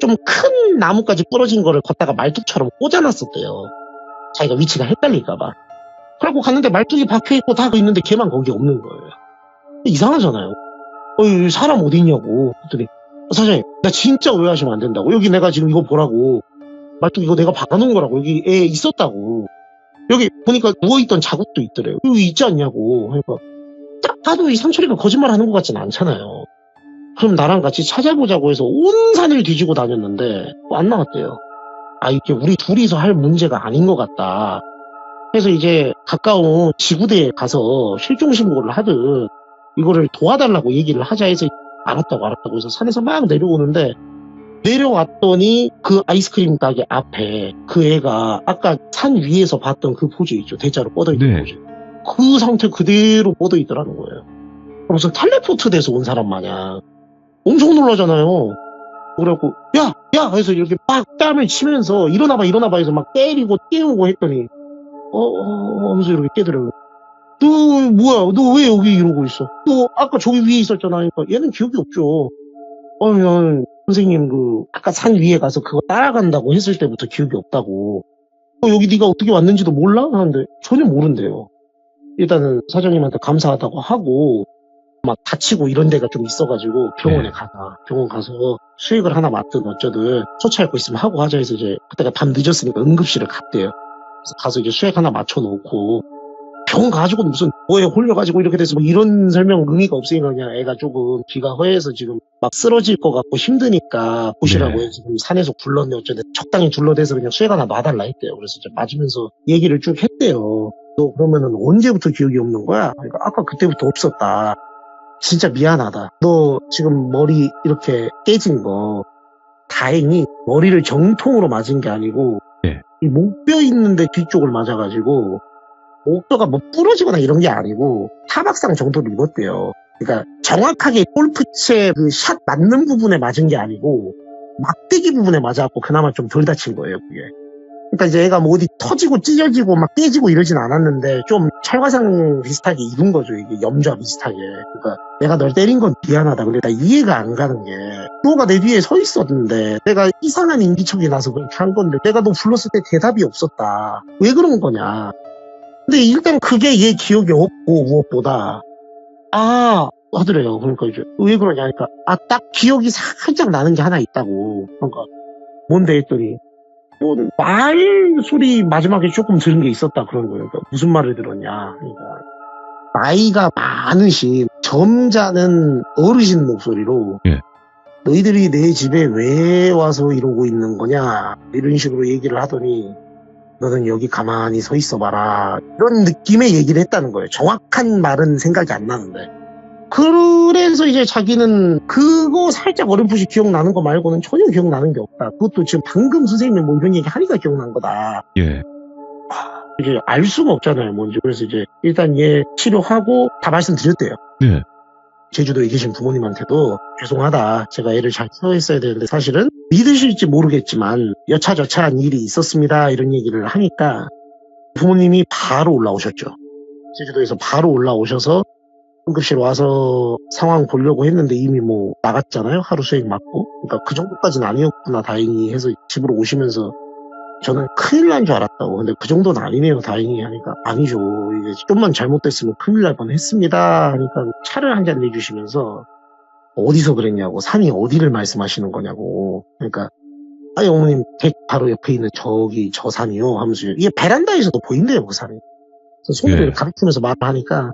좀 큰 나무까지 부러진 거를 걷다가 말뚝처럼 꽂아놨었대요. 자기가 위치가 헷갈릴까봐. 그래갖고 갔는데 말뚝이 박혀있고 다 있는데 걔만 거기 없는 거예요. 이상하잖아요. 사람 어디 있냐고. 그랬더니 사장님 나 진짜 오해하시면 안 된다고. 여기 내가 지금 이거 보라고. 말뚝 이거 내가 박아놓은 거라고. 여기 애 있었다고. 여기 보니까 누워있던 자국도 있더래요. 여기 있지 않냐고. 그러니까 딱 봐도 이 상철이가 거짓말하는 것 같진 않잖아요. 그럼 나랑 같이 찾아보자고 해서 온 산을 뒤지고 다녔는데 안 나왔대요. 아 이게 우리 둘이서 할 문제가 아닌 것 같다. 그래서 이제 가까운 지구대에 가서 실종신고를 하든 이거를 도와달라고 얘기를 하자 해서 알았다고 해서 산에서 막 내려오는데 내려왔더니 그 아이스크림 가게 앞에 그 애가 아까 산 위에서 봤던 그 포즈 있죠. 대자로 뻗어있는 네. 포즈. 그 상태 그대로 뻗어있더라는 거예요. 무슨 텔레포트 돼서 온 사람 마냥 엄청 놀라잖아요. 그래갖고 야 해서 이렇게 막 땀을 치면서 일어나봐 해서 막 때리고 깨우고 했더니 하면서 이렇게 깨더라고요. 너 뭐야 너 왜 여기 이러고 있어? 너 아까 저기 위에 있었잖아. 그러니까 얘는 기억이 없죠. 난 선생님 아까 산 위에 가서 그거 따라간다고 했을 때부터 기억이 없다고. 여기 네가 어떻게 왔는지도 몰라? 하는데 전혀 모른대요. 일단은 사장님한테 감사하다고 하고 막 다치고 이런 데가 좀 있어가지고 병원에 병원 가서 수액을 하나 맞든 어쩌든 처치할 거 있으면 하고 하자 해서 이제 그때가 밤 늦었으니까 응급실을 갔대요. 그래서 가서 이제 수액 하나 맞춰놓고 병원 가지고는 무슨 뭐에 홀려가지고 이렇게 돼서 뭐 이런 설명 의미가 없으니까 그냥 애가 조금 귀가 허해서 지금 막 쓰러질 것 같고 힘드니까 보시라고 해서 지금 산에서 굴렀네 어쩌든 적당히 둘러대서 그냥 수액 하나 놔달라 했대요. 그래서 이제 맞으면서 얘기를 쭉 했대요. 너 그러면은 언제부터 기억이 없는 거야? 그러니까 아까 그때부터 없었다. 진짜 미안하다. 너 지금 머리 이렇게 깨진 거 다행히 머리를 정통으로 맞은 게 아니고 이 목뼈 있는데 뒤쪽을 맞아가지고 목뼈가 뭐 부러지거나 이런 게 아니고 타박상 정도를 입었대요. 그러니까 정확하게 골프채 그 샷 맞는 부분에 맞은 게 아니고 막대기 부분에 맞아갖고 그나마 좀 덜 다친 거예요, 그게. 그러니까 이제 애가 뭐 어디 터지고 찢어지고 막 깨지고 이러진 않았는데 좀 찰과상 비슷하게 입은 거죠, 이게 염좌 비슷하게. 그러니까 내가 널 때린 건 미안하다. 근데 나 이해가 안 가는 게 너가 내 뒤에 서 있었는데 내가 이상한 인기척이 나서 그렇게 한 건데 내가 너 불렀을 때 대답이 없었다. 왜 그런 거냐. 근데 일단 그게 얘 기억이 없고 무엇보다 하더래요. 그러니까 이제 왜 그러냐 하니까 딱 기억이 살짝 나는 게 하나 있다고. 그러니까 뭔데 했더니 말 소리 마지막에 조금 들은 게 있었다 그런 거예요. 그러니까 무슨 말을 들었냐. 그러니까 나이가 많으신 점잖은 어르신 목소리로 너희들이 내 집에 왜 와서 이러고 있는 거냐 이런 식으로 얘기를 하더니 너는 여기 가만히 서 있어 봐라 이런 느낌의 얘기를 했다는 거예요. 정확한 말은 생각이 안 나는데. 그래서 이제 자기는 그거 살짝 어렴풋이 기억나는 거 말고는 전혀 기억나는 게 없다. 그것도 지금 방금 선생님이 뭐 이런 얘기 하니까 기억난 거다. 이제 알 수가 없잖아요, 뭔지. 그래서 이제 일단 얘 치료하고 다 말씀드렸대요. 제주도에 계신 부모님한테도 죄송하다. 제가 애를 잘 케어했어야 되는데 사실은 믿으실지 모르겠지만 여차저차한 일이 있었습니다. 이런 얘기를 하니까 부모님이 바로 올라오셨죠. 제주도에서 바로 올라오셔서 응급실 와서 상황 보려고 했는데 이미 뭐 나갔잖아요. 하루 수액 맞고. 그러니까 그 정도까지는 아니었구나 다행히 해서 집으로 오시면서 저는 큰일 난 줄 알았다고. 근데 그 정도는 아니네요 다행히 하니까 아니죠. 이게 좀만 잘못됐으면 큰일 날 뻔했습니다 하니까 차를 한 잔 내주시면서 어디서 그랬냐고 산이 어디를 말씀하시는 거냐고. 그러니까 아니 어머님 댁 바로 옆에 있는 저기 저 산이요 하면서 이게 베란다에서도 보인대요 그 산이. 그래서 손으로 예. 가리키면서 말을 하니까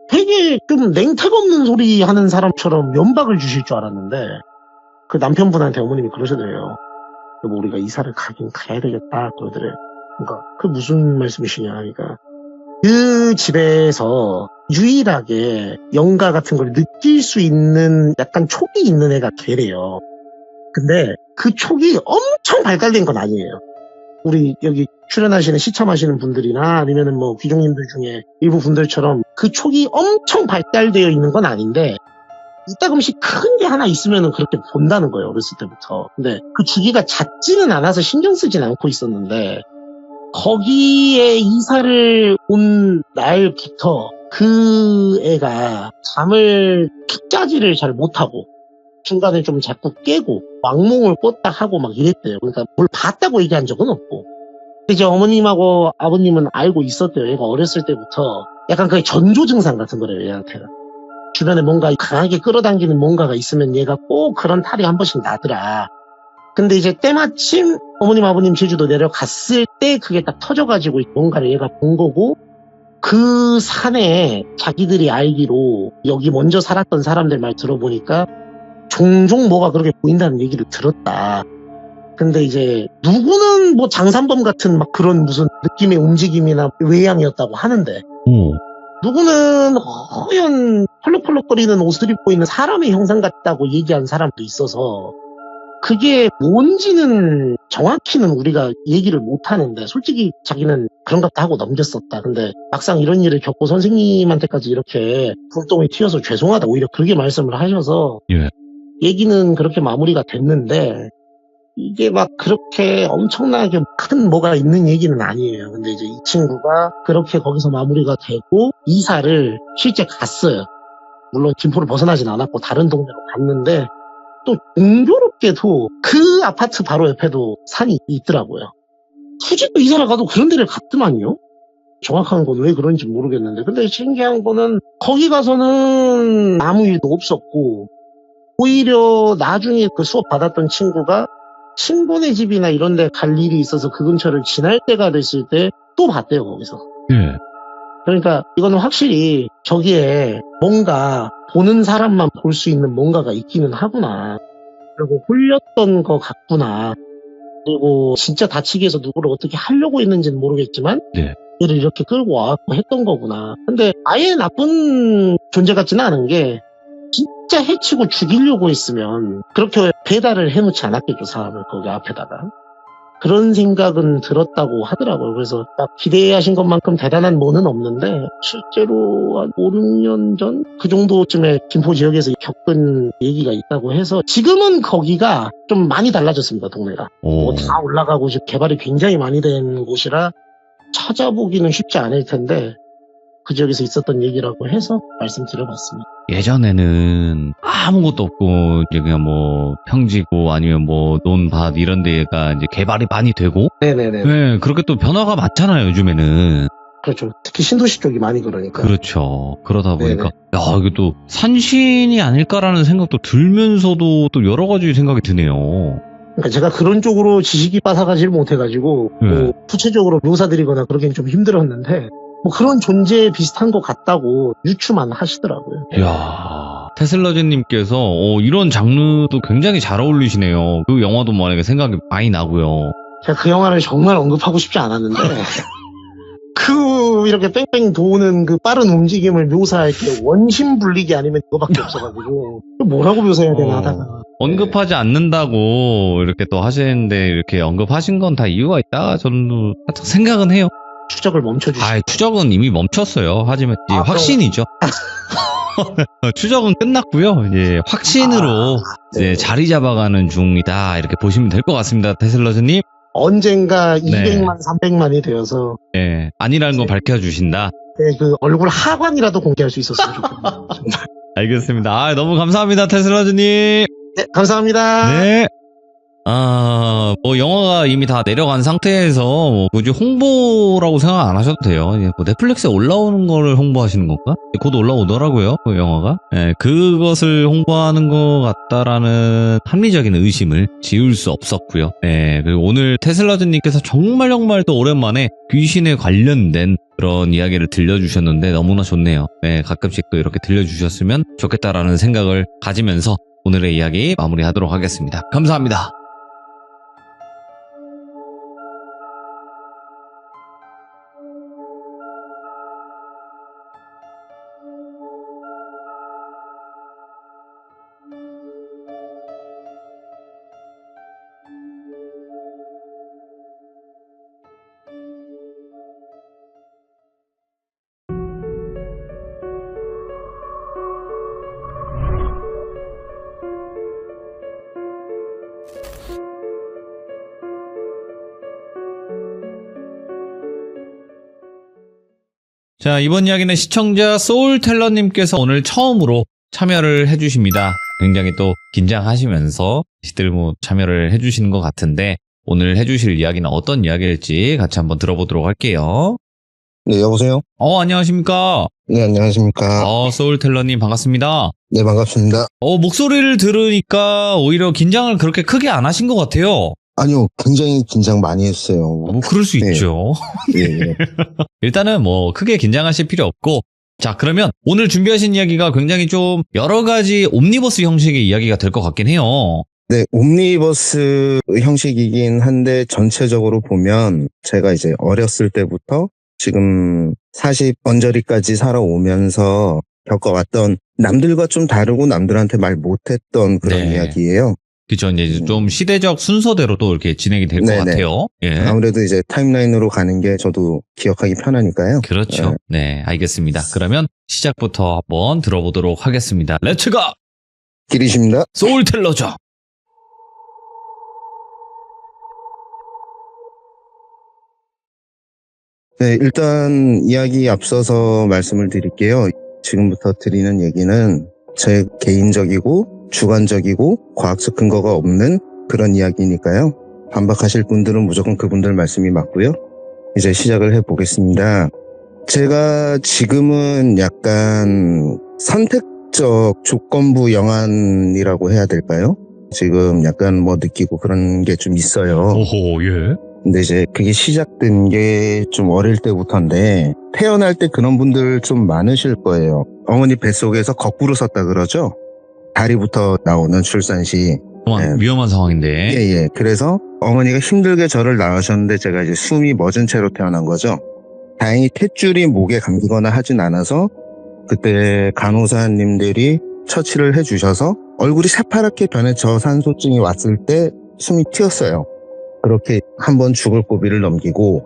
되게 좀 냉택 없는 소리 하는 사람처럼 면박을 주실 줄 알았는데 그 남편분한테 어머님이 그러시더래요. 여보 우리가 이사를 가긴 가야 되겠다 그러더래. 그러니까 그 무슨 말씀이시냐 하니까 그 집에서 유일하게 영가 같은 걸 느낄 수 있는 약간 촉이 있는 애가 걔래요. 근데 그 촉이 엄청 발달된 건 아니에요. 우리 여기 출연하시는 시참하시는 분들이나 아니면은 뭐 귀족님들 중에 일부 분들처럼 그 촉이 엄청 발달되어 있는 건 아닌데 이따금씩 큰 게 하나 있으면은 그렇게 본다는 거예요 어렸을 때부터. 근데 그 주기가 잦지는 않아서 신경 쓰진 않고 있었는데 거기에 이사를 온 날부터 그 애가 잠을 푹자지를 잘 못하고 중간에 좀 자꾸 깨고 막몽을 꿨다 하고 막 이랬대요. 그러니까 뭘 봤다고 얘기한 적은 없고. 근데 이제 어머님하고 아버님은 알고 있었대요. 얘가 어렸을 때부터 약간 그 전조 증상 같은 거래요, 얘한테는. 주변에 뭔가 강하게 끌어당기는 뭔가가 있으면 얘가 꼭 그런 탈이 한 번씩 나더라. 근데 이제 때마침 어머님 아버님 제주도 내려갔을 때 그게 딱 터져가지고 뭔가를 얘가 본 거고 그 산에 자기들이 알기로 여기 먼저 살았던 사람들 말 들어보니까 종종 뭐가 그렇게 보인다는 얘기를 들었다. 근데 이제 누구는 뭐 장산범 같은 막 그런 무슨 느낌의 움직임이나 외양이었다고 하는데 오. 누구는 허연 펄럭펄럭거리는 옷을 입고 있는 사람의 형상 같다고 얘기한 사람도 있어서 그게 뭔지는 정확히는 우리가 얘기를 못하는데 솔직히 자기는 그런가 보다 하고 넘겼었다. 근데 막상 이런 일을 겪고 선생님한테까지 이렇게 불똥이 튀어서 죄송하다 오히려 그렇게 말씀을 하셔서 예. 얘기는 그렇게 마무리가 됐는데 이게 막 그렇게 엄청나게 큰 뭐가 있는 얘기는 아니에요. 근데 이제 이 친구가 그렇게 거기서 마무리가 되고 이사를 실제 갔어요. 물론 김포를 벗어나진 않았고 다른 동네로 갔는데 또 공교롭게도 그 아파트 바로 옆에도 산이 있더라고요. 굳이 또 이사를 가도 그런 데를 갔더만요. 정확한 건 왜 그런지 모르겠는데 근데 신기한 거는 거기 가서는 아무 일도 없었고 오히려 나중에 그 수업 받았던 친구가 친구네 집이나 이런 데 갈 일이 있어서 그 근처를 지날 때가 됐을 때 또 봤대요 거기서. 예. 그러니까 이거는 확실히 저기에 뭔가 보는 사람만 볼 수 있는 뭔가가 있기는 하구나. 그리고 홀렸던 거 같구나. 그리고 진짜 다치기 위해서 누구를 어떻게 하려고 했는지는 모르겠지만 네. 얘를 이렇게 끌고 와갖고 했던 거구나. 근데 아예 나쁜 존재 같지는 않은 게 진짜 해치고 죽이려고 했으면 그렇게 배달을 해놓지 않았겠죠 사람을 거기 앞에다가. 그런 생각은 들었다고 하더라고요. 그래서 딱 기대하신 것만큼 대단한 뭐는 없는데 실제로 한 5, 6년 전 그 정도쯤에 김포 지역에서 겪은 얘기가 있다고 해서 지금은 거기가 좀 많이 달라졌습니다. 동네가. 오. 뭐 다 올라가고 지금 개발이 굉장히 많이 된 곳이라 찾아보기는 쉽지 않을 텐데 그 지역에서 있었던 얘기라고 해서 말씀드려봤습니다. 예전에는 아무것도 없고 이제 그냥 뭐 평지고 아니면 뭐 논밭 이런 데가 이제 개발이 많이 되고 네네네. 네, 그렇게 또 변화가 많잖아요 요즘에는. 그렇죠. 특히 신도시 쪽이 많이 그러니까. 그렇죠. 그러다 보니까 네네. 야 이게 또 산신이 아닐까라는 생각도 들면서도 또 여러 가지 생각이 드네요. 그러니까 제가 그런 쪽으로 지식이 빠삭하지를 못해가지고 네. 뭐 구체적으로 묘사드리거나 그러기는 좀 힘들었는데 뭐 그런 존재 비슷한 것 같다고 유추만 하시더라고요. 이야 테슬러즈님께서 이런 장르도 굉장히 잘 어울리시네요. 그 영화도 만약에 생각이 많이 나고요. 제가 그 영화를 정말 언급하고 싶지 않았는데 그 이렇게 뺑뺑 도는 그 빠른 움직임을 묘사할 게 원심불리기 아니면 이거밖에 없어가지고 뭐라고 묘사해야 되나 하다가 언급하지 않는다고 이렇게 또 하시는데 이렇게 언급하신 건 다 이유가 있다 저는 살짝 생각은 해요. 추적을 멈춰주시고 추적은 이미 멈췄어요. 하지만 이제 아, 확신이죠. 추적은 끝났고요. 이제 확신으로 이제 자리 잡아가는 중이다 이렇게 보시면 될 것 같습니다. 테슬러즈님. 언젠가 네. 200만, 300만이 되어서 예, 아니라는 거 밝혀주신다. 그 얼굴 하관이라도 공개할 수 있었으면 좋겠네요. 알겠습니다. 너무 감사합니다, 테슬러즈님. 네, 감사합니다. 네. 뭐 영화가 이미 다 내려간 상태에서 뭐 굳이 홍보라고 생각 안 하셔도 돼요. 이제 뭐 넷플릭스에 올라오는 거를 홍보하시는 건가? 곧 올라오더라고요, 그 영화가. 예, 그것을 홍보하는 것 같다라는 합리적인 의심을 지울 수 없었고요. 예, 그리고 오늘 테슬라즈님께서 정말 또 오랜만에 귀신에 관련된 그런 이야기를 들려주셨는데 너무나 좋네요. 네, 가끔씩 또 이렇게 들려주셨으면 좋겠다라는 생각을 가지면서 오늘의 이야기 마무리하도록 하겠습니다. 감사합니다. 자, 이번 이야기는 시청자 소울텔러님께서 오늘 처음으로 참여를 해주십니다. 굉장히 또 긴장하시면서 시들 뭐 참여를 해주시는 것 같은데 오늘 해주실 이야기는 어떤 이야기일지 같이 한번 들어보도록 할게요. 네, 여보세요? 안녕하십니까? 네, 안녕하십니까? 소울텔러님 반갑습니다. 네, 반갑습니다. 목소리를 들으니까 오히려 긴장을 그렇게 크게 안 하신 것 같아요. 아니요, 굉장히 긴장 많이 했어요. 뭐 그럴 수 네. 있죠. 예. 일단은 뭐 크게 긴장하실 필요 없고 자 그러면 오늘 준비하신 이야기가 굉장히 좀 여러 가지 옴니버스 형식의 이야기가 될 것 같긴 해요. 네, 옴니버스 형식이긴 한데 전체적으로 보면 제가 이제 어렸을 때부터 지금 40 언저리까지 살아오면서 겪어왔던 남들과 좀 다르고 남들한테 말 못했던 그런 네. 이야기예요. 그죠. 이제 좀 시대적 순서대로 또 이렇게 진행이 될 것 네네. 같아요. 예. 아무래도 이제 타임라인으로 가는 게 저도 기억하기 편하니까요. 그렇죠. 네, 알겠습니다. 그러면 시작부터 한번 들어보도록 하겠습니다. 렛츠가! 길이십니다. 소울텔러죠. 네, 일단 이야기 앞서서 말씀을 드릴게요. 지금부터 드리는 얘기는 제 개인적이고 주관적이고 과학적 근거가 없는 그런 이야기니까요. 반박하실 분들은 무조건 그분들 말씀이 맞고요. 이제 시작을 해보겠습니다. 제가 지금은 약간 선택적 조건부 영안이라고 해야 될까요? 지금 약간 뭐 느끼고 그런 게 좀 있어요. 오호, 예. 근데 이제 그게 시작된 게 좀 어릴 때부터인데 태어날 때 그런 분들 좀 많으실 거예요. 어머니 뱃속에서 거꾸로 섰다 그러죠? 다리부터 나오는 출산 시. 위험한 상황인데. 예. 그래서 어머니가 힘들게 저를 낳으셨는데 제가 이제 숨이 멎은 채로 태어난 거죠. 다행히 탯줄이 목에 감기거나 하진 않아서 그때 간호사님들이 처치를 해주셔서 얼굴이 새파랗게 변해 저산소증이 왔을 때 숨이 튀었어요. 그렇게 한번 죽을 고비를 넘기고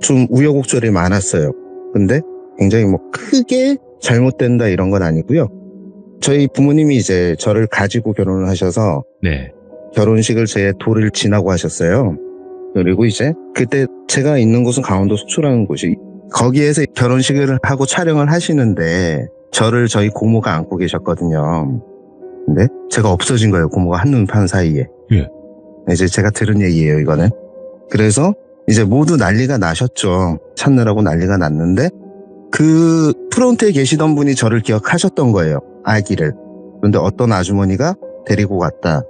좀 우여곡절이 많았어요. 근데 굉장히 뭐 크게 잘못된다 이런 건 아니고요. 저희 부모님이 이제 저를 가지고 결혼을 하셔서 네. 결혼식을 제 도를 지나고 하셨어요. 그리고 이제 그때 제가 있는 곳은 강원도 속초라는 곳이 거기에서 결혼식을 하고 촬영을 하시는데 저를 저희 고모가 안고 계셨거든요. 근데 제가 없어진 거예요. 고모가 한눈 판 사이에. 예. 이제 제가 들은 얘기예요, 이거는. 그래서 이제 모두 난리가 나셨죠. 찾느라고 난리가 났는데 그 프론트에 계시던 분이 저를 기억하셨던 거예요. 아기를. 그런데 어떤 아주머니가 데리고 갔다.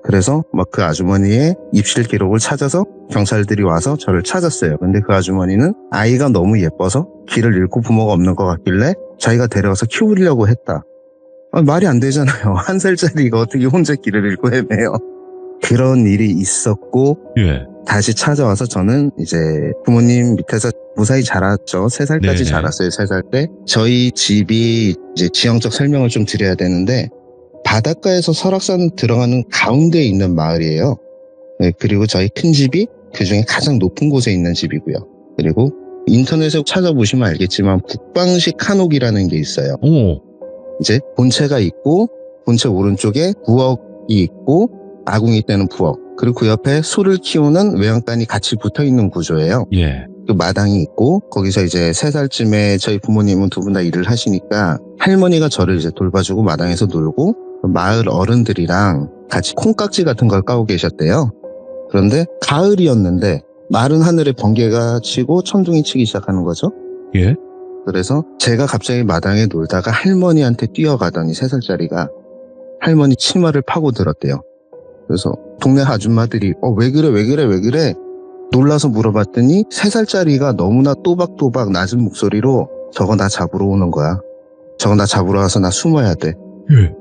그래서 막 그 아주머니의 입실 기록을 찾아서 경찰들이 와서 저를 찾았어요. 근데 그 아주머니는 아이가 너무 예뻐서 길을 잃고 부모가 없는 것 같길래 자기가 데려와서 키우려고 했다. 말이 안 되잖아요. 1살짜리가 어떻게 혼자 길을 잃고 헤매요. 그런 일이 있었고 예. 다시 찾아와서 저는 이제 부모님 밑에서 무사히 자랐죠. 3살까지 네네. 자랐어요. 3살 때. 저희 집이 이제 지형적 설명을 좀 드려야 되는데 바닷가에서 설악산 들어가는 가운데에 있는 마을이에요. 네, 그리고 저희 큰 집이 그중에 가장 높은 곳에 있는 집이고요. 그리고 인터넷에 찾아보시면 알겠지만 북방식 한옥이라는 게 있어요. 오. 이제 본체가 있고 본체 오른쪽에 부엌이 있고 아궁이 떼는 부엌, 그리고 그 옆에 소를 키우는 외양간이 같이 붙어있는 구조예요. 예. 그 마당이 있고 거기서 이제 3살쯤에 저희 부모님은 두 분 다 일을 하시니까 할머니가 저를 이제 돌봐주고 마당에서 놀고 마을 어른들이랑 같이 콩깍지 같은 걸 까고 계셨대요. 그런데 가을이었는데 마른 하늘에 번개가 치고 천둥이 치기 시작하는 거죠. 예? 그래서 제가 갑자기 마당에 놀다가 할머니한테 뛰어가더니 3살짜리가 할머니 치마를 파고들었대요. 그래서 동네 아줌마들이 왜 그래? 놀라서 물어봤더니 3살짜리가 너무나 또박또박 낮은 목소리로 저거 나 잡으러 오는 거야. 저거 나 잡으러 와서 나 숨어야 돼. 예.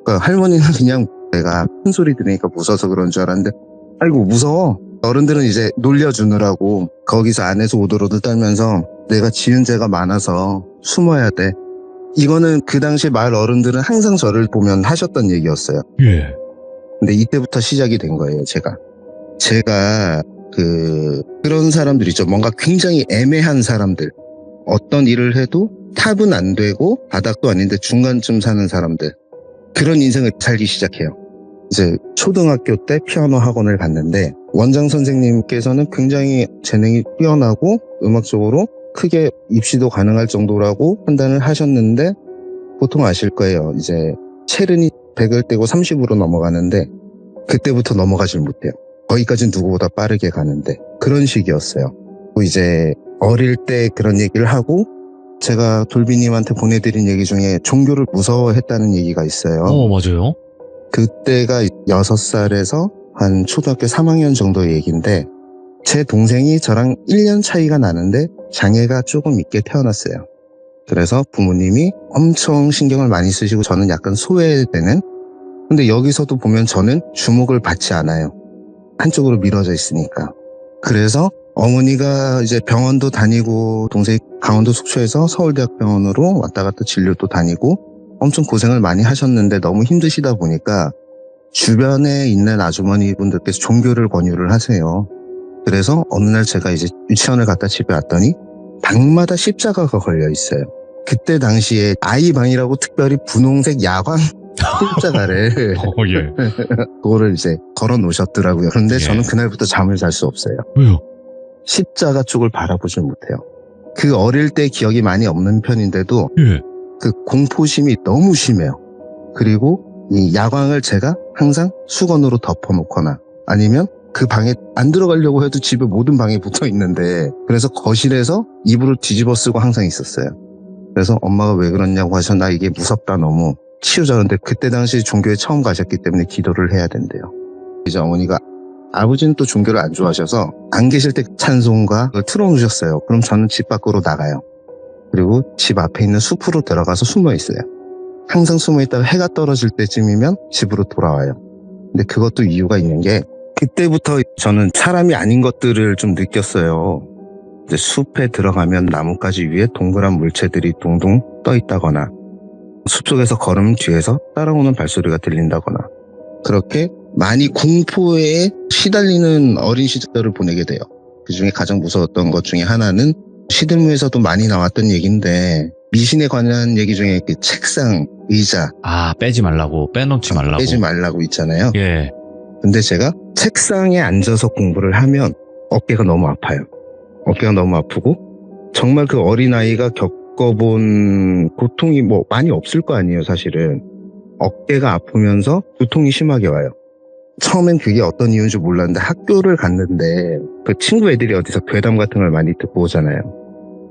그러니까 할머니는 그냥 내가 큰 소리 들으니까 무서워서 그런 줄 알았는데 아이고 무서워. 어른들은 이제 놀려주느라고 거기서 안에서 오돌오돌 떨면서 내가 지은 죄가 많아서 숨어야 돼. 이거는 그 당시 마을 어른들은 항상 저를 보면 하셨던 얘기였어요. 예. 근데 이때부터 시작이 된 거예요, 제가 그런 사람들 있죠. 뭔가 굉장히 애매한 사람들. 어떤 일을 해도 탑은 안 되고 바닥도 아닌데 중간쯤 사는 사람들. 그런 인생을 살기 시작해요. 이제 초등학교 때 피아노 학원을 갔는데 원장 선생님께서는 굉장히 재능이 뛰어나고 음악적으로 크게 입시도 가능할 정도라고 판단을 하셨는데 보통 아실 거예요. 이제 체른이 100을 떼고 30으로 넘어가는데 그때부터 넘어가질 못해요. 거기까지는 누구보다 빠르게 가는데 그런 식이었어요. 이제 어릴 때 그런 얘기를 하고 제가 돌비님한테 보내드린 얘기 중에 종교를 무서워했다는 얘기가 있어요. 맞아요. 그때가 6살에서 한 초등학교 3학년 정도의 얘기인데 제 동생이 저랑 1년 차이가 나는데 장애가 조금 있게 태어났어요. 그래서 부모님이 엄청 신경을 많이 쓰시고 저는 약간 소외되는, 근데 여기서도 보면 저는 주목을 받지 않아요. 한쪽으로 미뤄져 있으니까. 그래서 어머니가 이제 병원도 다니고 동생이 강원도 속초에서 서울대학병원으로 왔다 갔다 진료도 다니고 엄청 고생을 많이 하셨는데 너무 힘드시다 보니까 주변에 있는 아주머니분들께서 종교를 권유를 하세요. 그래서 어느 날 제가 이제 유치원을 갔다 집에 왔더니 방마다 십자가가 걸려 있어요. 그때 당시에 아이 방이라고 특별히 분홍색 야광 십자가를 예. 그거를 이제 걸어 놓으셨더라고요. 그런데 예. 저는 그날부터 잠을 잘 수 없어요. 왜요? 십자가 쪽을 바라보질 못해요. 그 어릴 때 기억이 많이 없는 편인데도 예. 그 공포심이 너무 심해요. 그리고 이 야광을 제가 항상 수건으로 덮어놓거나 아니면 그 방에 안 들어가려고 해도 집에 모든 방에 붙어 있는데 그래서 거실에서 이불을 뒤집어 쓰고 항상 있었어요. 그래서 엄마가 왜 그러냐고 하셔. 나 이게 무섭다 너무 치우자는데 그때 당시 종교에 처음 가셨기 때문에 기도를 해야 된대요. 이제 어머니가 아버지는 또 종교를 안 좋아하셔서 안 계실 때 찬송가 그걸 틀어놓으셨어요. 그럼 저는 집 밖으로 나가요. 그리고 집 앞에 있는 숲으로 들어가서 숨어 있어요. 항상 숨어 있다가 해가 떨어질 때쯤이면 집으로 돌아와요. 근데 그것도 이유가 있는 게 그때부터 저는 사람이 아닌 것들을 좀 느꼈어요. 이제 숲에 들어가면 나뭇가지 위에 동그란 물체들이 둥둥 떠 있다거나 숲속에서 걸으면 뒤에서 따라오는 발소리가 들린다거나 그렇게 많이 공포에 시달리는 어린 시절을 보내게 돼요. 그중에 가장 무서웠던 것 중에 하나는 시들무에서도 많이 나왔던 얘기인데 미신에 관한 얘기 중에 그 책상, 의자 빼지 말라고, 빼놓지 말라고. 빼지 말라고 있잖아요. 예. 근데 제가 책상에 앉아서 공부를 하면 어깨가 너무 아파요. 어깨가 너무 아프고 정말 그 어린아이가 겪어본 고통이 뭐 많이 없을 거 아니에요, 사실은. 어깨가 아프면서 두통이 심하게 와요. 처음엔 그게 어떤 이유인지 몰랐는데 학교를 갔는데 그 친구 애들이 어디서 괴담 같은 걸 많이 듣고 오잖아요.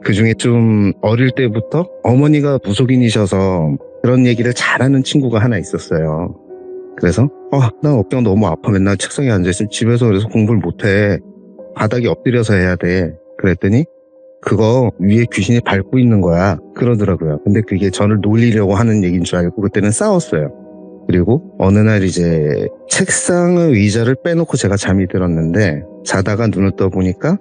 그중에 좀 어릴 때부터 어머니가 무속인이셔서 그런 얘기를 잘하는 친구가 하나 있었어요. 그래서 나 어깨가 너무 아파. 맨날 책상에 앉아있으면 집에서 그래서 공부를 못해. 바닥에 엎드려서 해야 돼. 그랬더니 그거 위에 귀신이 밟고 있는 거야 그러더라고요. 근데 그게 저를 놀리려고 하는 얘기인 줄 알고 그때는 싸웠어요. 그리고 어느 날 이제 책상의 의자를 빼놓고 제가 잠이 들었는데 자다가 눈을 떠보니까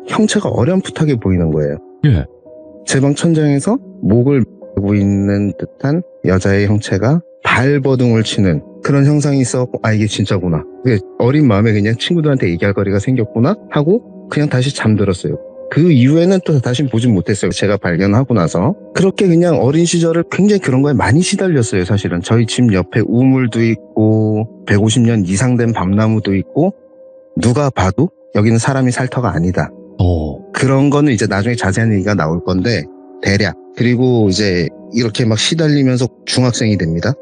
형체가 어렴풋하게 보이는 거예요. 예. 제 방 천장에서 목을 메고 있는 듯한 여자의 형체가 발버둥을 치는 그런 형상이 있었고 이게 진짜구나. 어린 마음에 그냥 친구들한테 얘기할 거리가 생겼구나 하고 그냥 다시 잠들었어요. 그 이후에는 또 다시 보진 못했어요. 제가 발견하고 나서. 그렇게 그냥 어린 시절을 굉장히 그런 거에 많이 시달렸어요, 사실은. 저희 집 옆에 우물도 있고 150년 이상 된 밤나무도 있고 누가 봐도 여기는 사람이 살 터가 아니다. 그런 거는 이제 나중에 자세한 얘기가 나올 건데 대략. 그리고 이제 이렇게 막 시달리면서 중학생이 됩니다.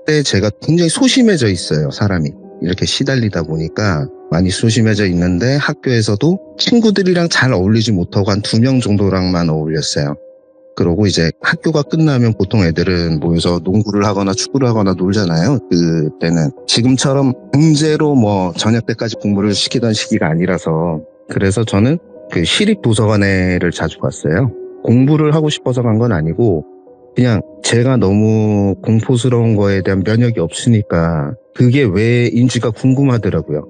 그때 제가 굉장히 소심해져 있어요, 사람이. 이렇게 시달리다 보니까 많이 소심해져 있는데 학교에서도 친구들이랑 잘 어울리지 못하고 한 2명 정도랑만 어울렸어요. 그러고 이제 학교가 끝나면 보통 애들은 모여서 농구를 하거나 축구를 하거나 놀잖아요. 그때는 지금처럼 강제로 뭐 저녁 때까지 공부를 시키던 시기가 아니라서. 그래서 저는 그 시립 도서관에를 자주 갔어요. 공부를 하고 싶어서 간 건 아니고 그냥 제가 너무 공포스러운 거에 대한 면역이 없으니까 그게 왜인지가 궁금하더라고요.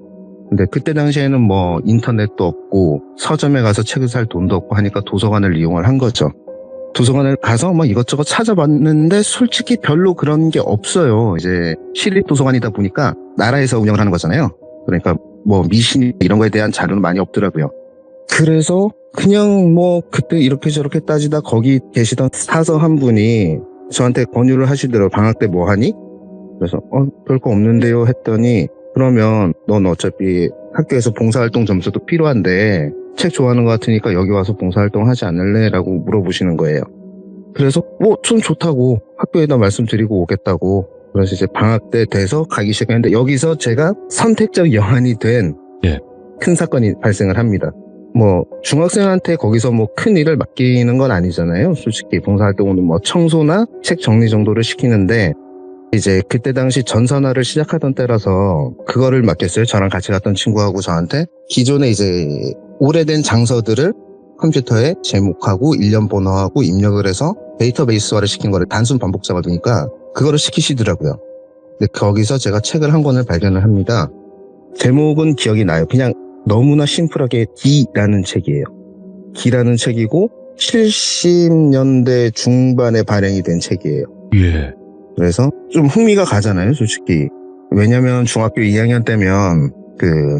근데 그때 당시에는 뭐 인터넷도 없고 서점에 가서 책을 살 돈도 없고 하니까 도서관을 이용을 한 거죠. 도서관을 가서 막 이것저것 찾아봤는데 솔직히 별로 그런 게 없어요. 이제 시립도서관이다 보니까 나라에서 운영을 하는 거잖아요. 그러니까 뭐 미신 이런 거에 대한 자료는 많이 없더라고요. 그래서 그냥 뭐 그때 이렇게 저렇게 따지다 거기 계시던 사서 한 분이 저한테 권유를 하시더라고요. 방학 때 뭐 하니? 그래서 별거 없는데요 했더니 그러면 넌 어차피 학교에서 봉사활동 점수도 필요한데 책 좋아하는 것 같으니까 여기 와서 봉사활동 하지 않을래? 라고 물어보시는 거예요. 그래서 좀 좋다고 학교에다 말씀드리고 오겠다고. 그래서 이제 방학 때 돼서 가기 시작했는데 여기서 제가 선택적 여한이 된 큰 사건이 발생을 합니다. 뭐 중학생한테 거기서 뭐 큰 일을 맡기는 건 아니잖아요. 솔직히 봉사활동은 뭐 청소나 책 정리 정도를 시키는데 이제 그때 당시 전산화를 시작하던 때라서 그거를 맡겼어요. 저랑 같이 갔던 친구하고 저한테 기존에 이제 오래된 장서들을 컴퓨터에 제목하고 일련 번호하고 입력을 해서 데이터베이스화를 시킨 거를 단순 반복 작업이니까 그거를 시키시더라고요. 근데 거기서 제가 책을 한 권을 발견을 합니다. 제목은 기억이 나요. 그냥 너무나 심플하게 기라는 책이에요. 기라는 책이고 70년대 중반에 발행이 된 책이에요. 예. 그래서 좀 흥미가 가잖아요, 솔직히. 왜냐면 중학교 2학년 때면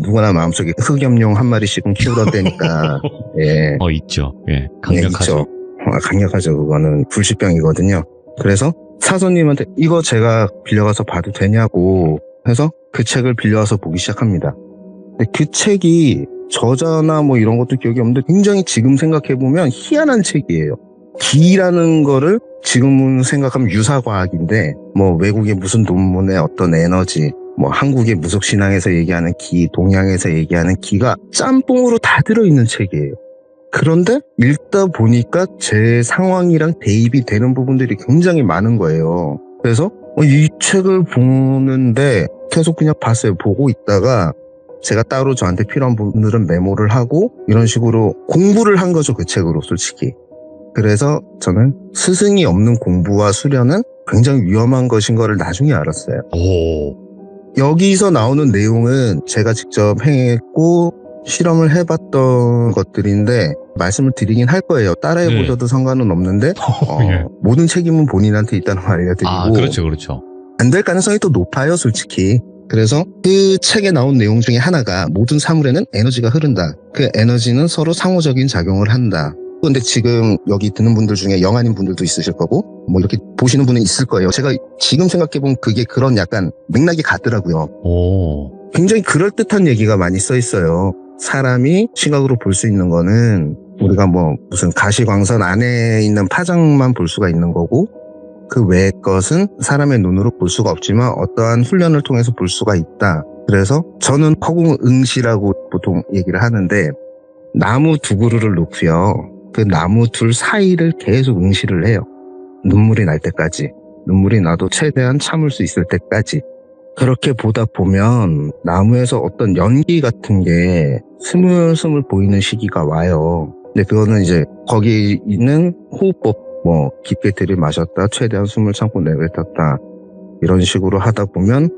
누구나 마음속에 흑염룡 한 마리씩은 키우던 때니까. 예. 있죠. 예. 강력하죠. 예, 있죠. 강력하죠. 그거는 불치병이거든요. 그래서 사서님한테 이거 제가 빌려가서 봐도 되냐고 해서 그 책을 빌려와서 보기 시작합니다. 근데 그 책이 저자나 뭐 이런 것도 기억이 없는데 굉장히 지금 생각해보면 희한한 책이에요. 기라는 거를 지금은 생각하면 유사과학인데 뭐 외국의 무슨 논문의 어떤 에너지 뭐 한국의 무속신앙에서 얘기하는 기, 동양에서 얘기하는 기가 짬뽕으로 다 들어있는 책이에요. 그런데 읽다 보니까 제 상황이랑 대입이 되는 부분들이 굉장히 많은 거예요. 그래서 이 책을 보는데 계속 그냥 봤어요. 보고 있다가 제가 따로 저한테 필요한 부분들은 메모를 하고 이런 식으로 공부를 한 거죠. 그 책으로 솔직히. 그래서 저는 스승이 없는 공부와 수련은 굉장히 위험한 것인 거를 나중에 알았어요. 여기서 나오는 내용은 제가 직접 행했고 실험을 해봤던 것들인데 말씀을 드리긴 할 거예요. 따라해보셔도 상관은 없는데 모든 책임은 본인한테 있다는 걸 알려드리고 그렇죠. 안 될 가능성이 더 높아요, 솔직히. 그래서 그 책에 나온 내용 중에 하나가 모든 사물에는 에너지가 흐른다. 그 에너지는 서로 상호적인 작용을 한다. 근데 지금 여기 듣는 분들 중에 영아인 분들도 있으실 거고 뭐 이렇게 보시는 분은 있을 거예요. 제가 지금 생각해보면 그게 그런 약간 맥락이 같더라고요. 굉장히 그럴듯한 얘기가 많이 써 있어요. 사람이 시각으로 볼 수 있는 거는 우리가 뭐 무슨 가시광선 안에 있는 파장만 볼 수가 있는 거고 그 외의 것은 사람의 눈으로 볼 수가 없지만 어떠한 훈련을 통해서 볼 수가 있다. 그래서 저는 허공응시라고 보통 얘기를 하는데 나무 두 그루를 놓고요. 그 나무 둘 사이를 계속 응시를 해요. 눈물이 날 때까지. 눈물이 나도 최대한 참을 수 있을 때까지. 그렇게 보다 보면 나무에서 어떤 연기 같은 게 스물스물 보이는 시기가 와요. 근데 그거는 이제 거기 있는 호흡법 뭐 깊게 들이마셨다 최대한 숨을 참고 내뱉었다 이런 식으로 하다 보면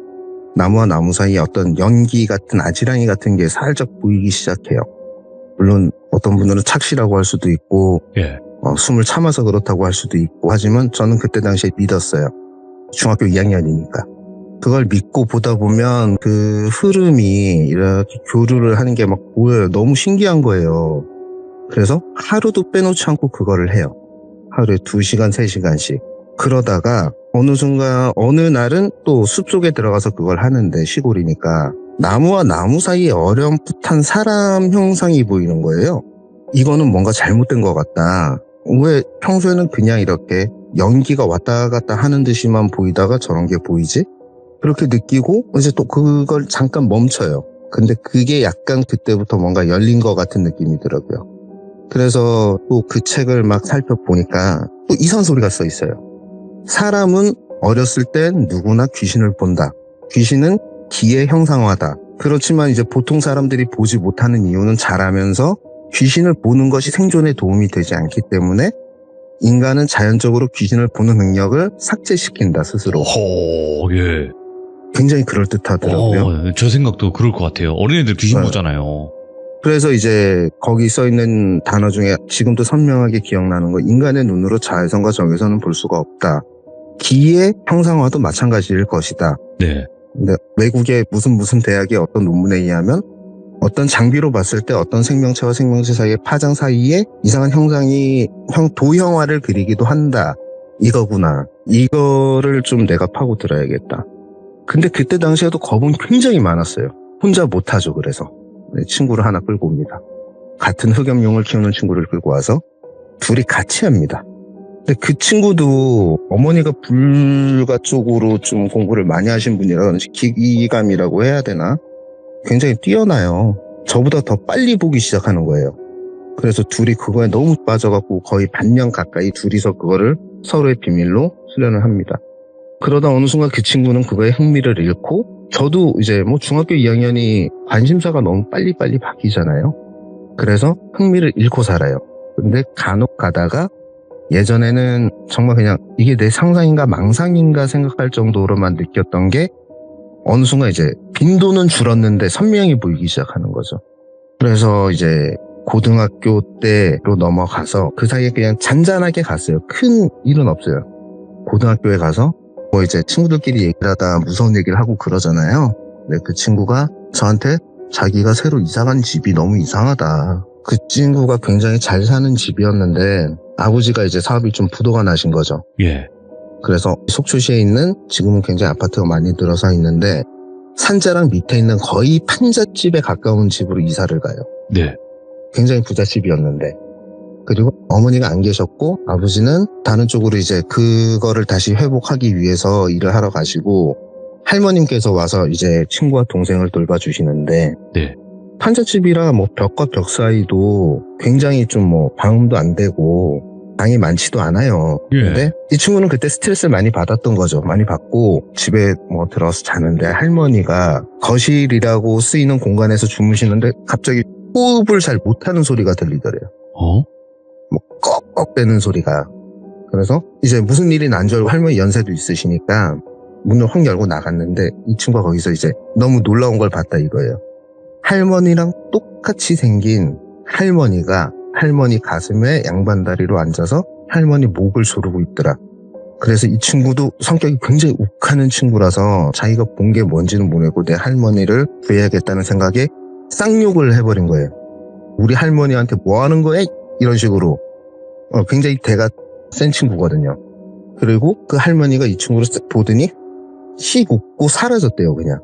나무와 나무 사이에 어떤 연기 같은 아지랑이 같은 게 살짝 보이기 시작해요. 물론 어떤 분들은 착시라고 할 수도 있고 숨을 참아서 그렇다고 할 수도 있고 하지만 저는 그때 당시에 믿었어요. 중학교 2학년이니까. 그걸 믿고 보다 보면 그 흐름이 이렇게 교류를 하는 게 막 보여요. 너무 신기한 거예요. 그래서 하루도 빼놓지 않고 그거를 해요. 하루에 2시간, 3시간씩. 그러다가 어느 순간 어느 날은 또 숲속에 들어가서 그걸 하는데 시골이니까 나무와 나무 사이에 어렴풋한 사람 형상이 보이는 거예요. 이거는 뭔가 잘못된 것 같다. 왜 평소에는 그냥 이렇게 연기가 왔다 갔다 하는 듯이만 보이다가 저런 게 보이지? 그렇게 느끼고 이제 또 그걸 잠깐 멈춰요. 근데 그게 약간 그때부터 뭔가 열린 것 같은 느낌이 들어요. 그래서 또 그 책을 막 살펴보니까 또 이상한 소리가 써 있어요. 사람은 어렸을 땐 누구나 귀신을 본다. 귀신은 기의 형상화다. 그렇지만 이제 보통 사람들이 보지 못하는 이유는 자라면서 귀신을 보는 것이 생존에 도움이 되지 않기 때문에 인간은 자연적으로 귀신을 보는 능력을 삭제시킨다, 스스로. 예. 굉장히 그럴듯하더라고요. 저 생각도 그럴 것 같아요. 어린애들 귀신 네. 보잖아요. 그래서 이제 거기 써있는 단어 중에 지금도 선명하게 기억나는 거, 인간의 눈으로 자외선과 적외선은 볼 수가 없다. 기의 형상화도 마찬가지일 것이다. 네. 근데 외국의 무슨 대학의 어떤 논문에 의하면 어떤 장비로 봤을 때 어떤 생명체와 생명체 사이의 파장 사이에 이상한 형상이 도형화를 그리기도 한다. 이거구나. 이거를 좀 내가 파고 들어야겠다. 근데 그때 당시에도 겁은 굉장히 많았어요. 혼자 못하죠. 그래서 친구를 하나 끌고 옵니다. 같은 흑염룡을 키우는 친구를 끌고 와서 둘이 같이 합니다. 근데 그 친구도 어머니가 불가 쪽으로 좀 공부를 많이 하신 분이라 그런지 기기감이라고 해야 되나? 굉장히 뛰어나요. 저보다 더 빨리 보기 시작하는 거예요. 그래서 둘이 그거에 너무 빠져갖고 거의 반년 가까이 둘이서 그거를 서로의 비밀로 수련을 합니다. 그러다 어느 순간 그 친구는 그거에 흥미를 잃고, 저도 이제 뭐 중학교 2학년이 관심사가 너무 빨리빨리 바뀌잖아요. 그래서 흥미를 잃고 살아요. 근데 간혹 가다가 예전에는 정말 그냥 이게 내 상상인가 망상인가 생각할 정도로만 느꼈던 게 어느 순간 이제 빈도는 줄었는데 선명히 보이기 시작하는 거죠. 그래서 이제 고등학교 때로 넘어가서 그 사이에 그냥 잔잔하게 갔어요. 큰 일은 없어요. 고등학교에 가서 뭐 이제 친구들끼리 얘기를 하다 무서운 얘기를 하고 그러잖아요. 근데 그 친구가 저한테 자기가 새로 이사간 집이 너무 이상하다. 그 친구가 굉장히 잘 사는 집이었는데 아버지가 이제 사업이 좀 부도가 나신 거죠. 예. 그래서 속초시에 있는, 지금은 굉장히 아파트가 많이 들어서 있는데 산자랑 밑에 있는 거의 판잣집에 가까운 집으로 이사를 가요. 네. 굉장히 부잣집이었는데, 그리고 어머니가 안 계셨고 아버지는 다른 쪽으로 이제 그거를 다시 회복하기 위해서 일을 하러 가시고, 할머님께서 와서 이제 친구와 동생을 돌봐주시는데, 네. 판잣집이라 뭐 벽과 벽 사이도 굉장히 좀 뭐 방음도 안 되고 방이 많지도 않아요. 예. 근데 이 친구는 그때 스트레스를 많이 받았던 거죠. 많이 받고 집에 뭐 들어서 자는데 할머니가 거실이라고 쓰이는 공간에서 주무시는데 갑자기 호흡을 잘 못하는 소리가 들리더래요. 뭐 꺽꺽대는 소리가. 그래서 이제 무슨 일이 난 줄 알고, 할머니 연세도 있으시니까 문을 확 열고 나갔는데 이 친구가 거기서 이제 너무 놀라운 걸 봤다 이거예요. 할머니랑 똑같이 생긴 할머니가 할머니 가슴에 양반다리로 앉아서 할머니 목을 조르고 있더라. 그래서 이 친구도 성격이 굉장히 욱하는 친구라서 자기가 본 게 뭔지는 모르고 내 할머니를 구해야겠다는 생각에 쌍욕을 해버린 거예요. 우리 할머니한테 뭐 하는 거야? 이런 식으로. 굉장히 대가 센 친구거든요. 그리고 그 할머니가 이 친구를 쓱 보더니 씩 웃고 사라졌대요, 그냥.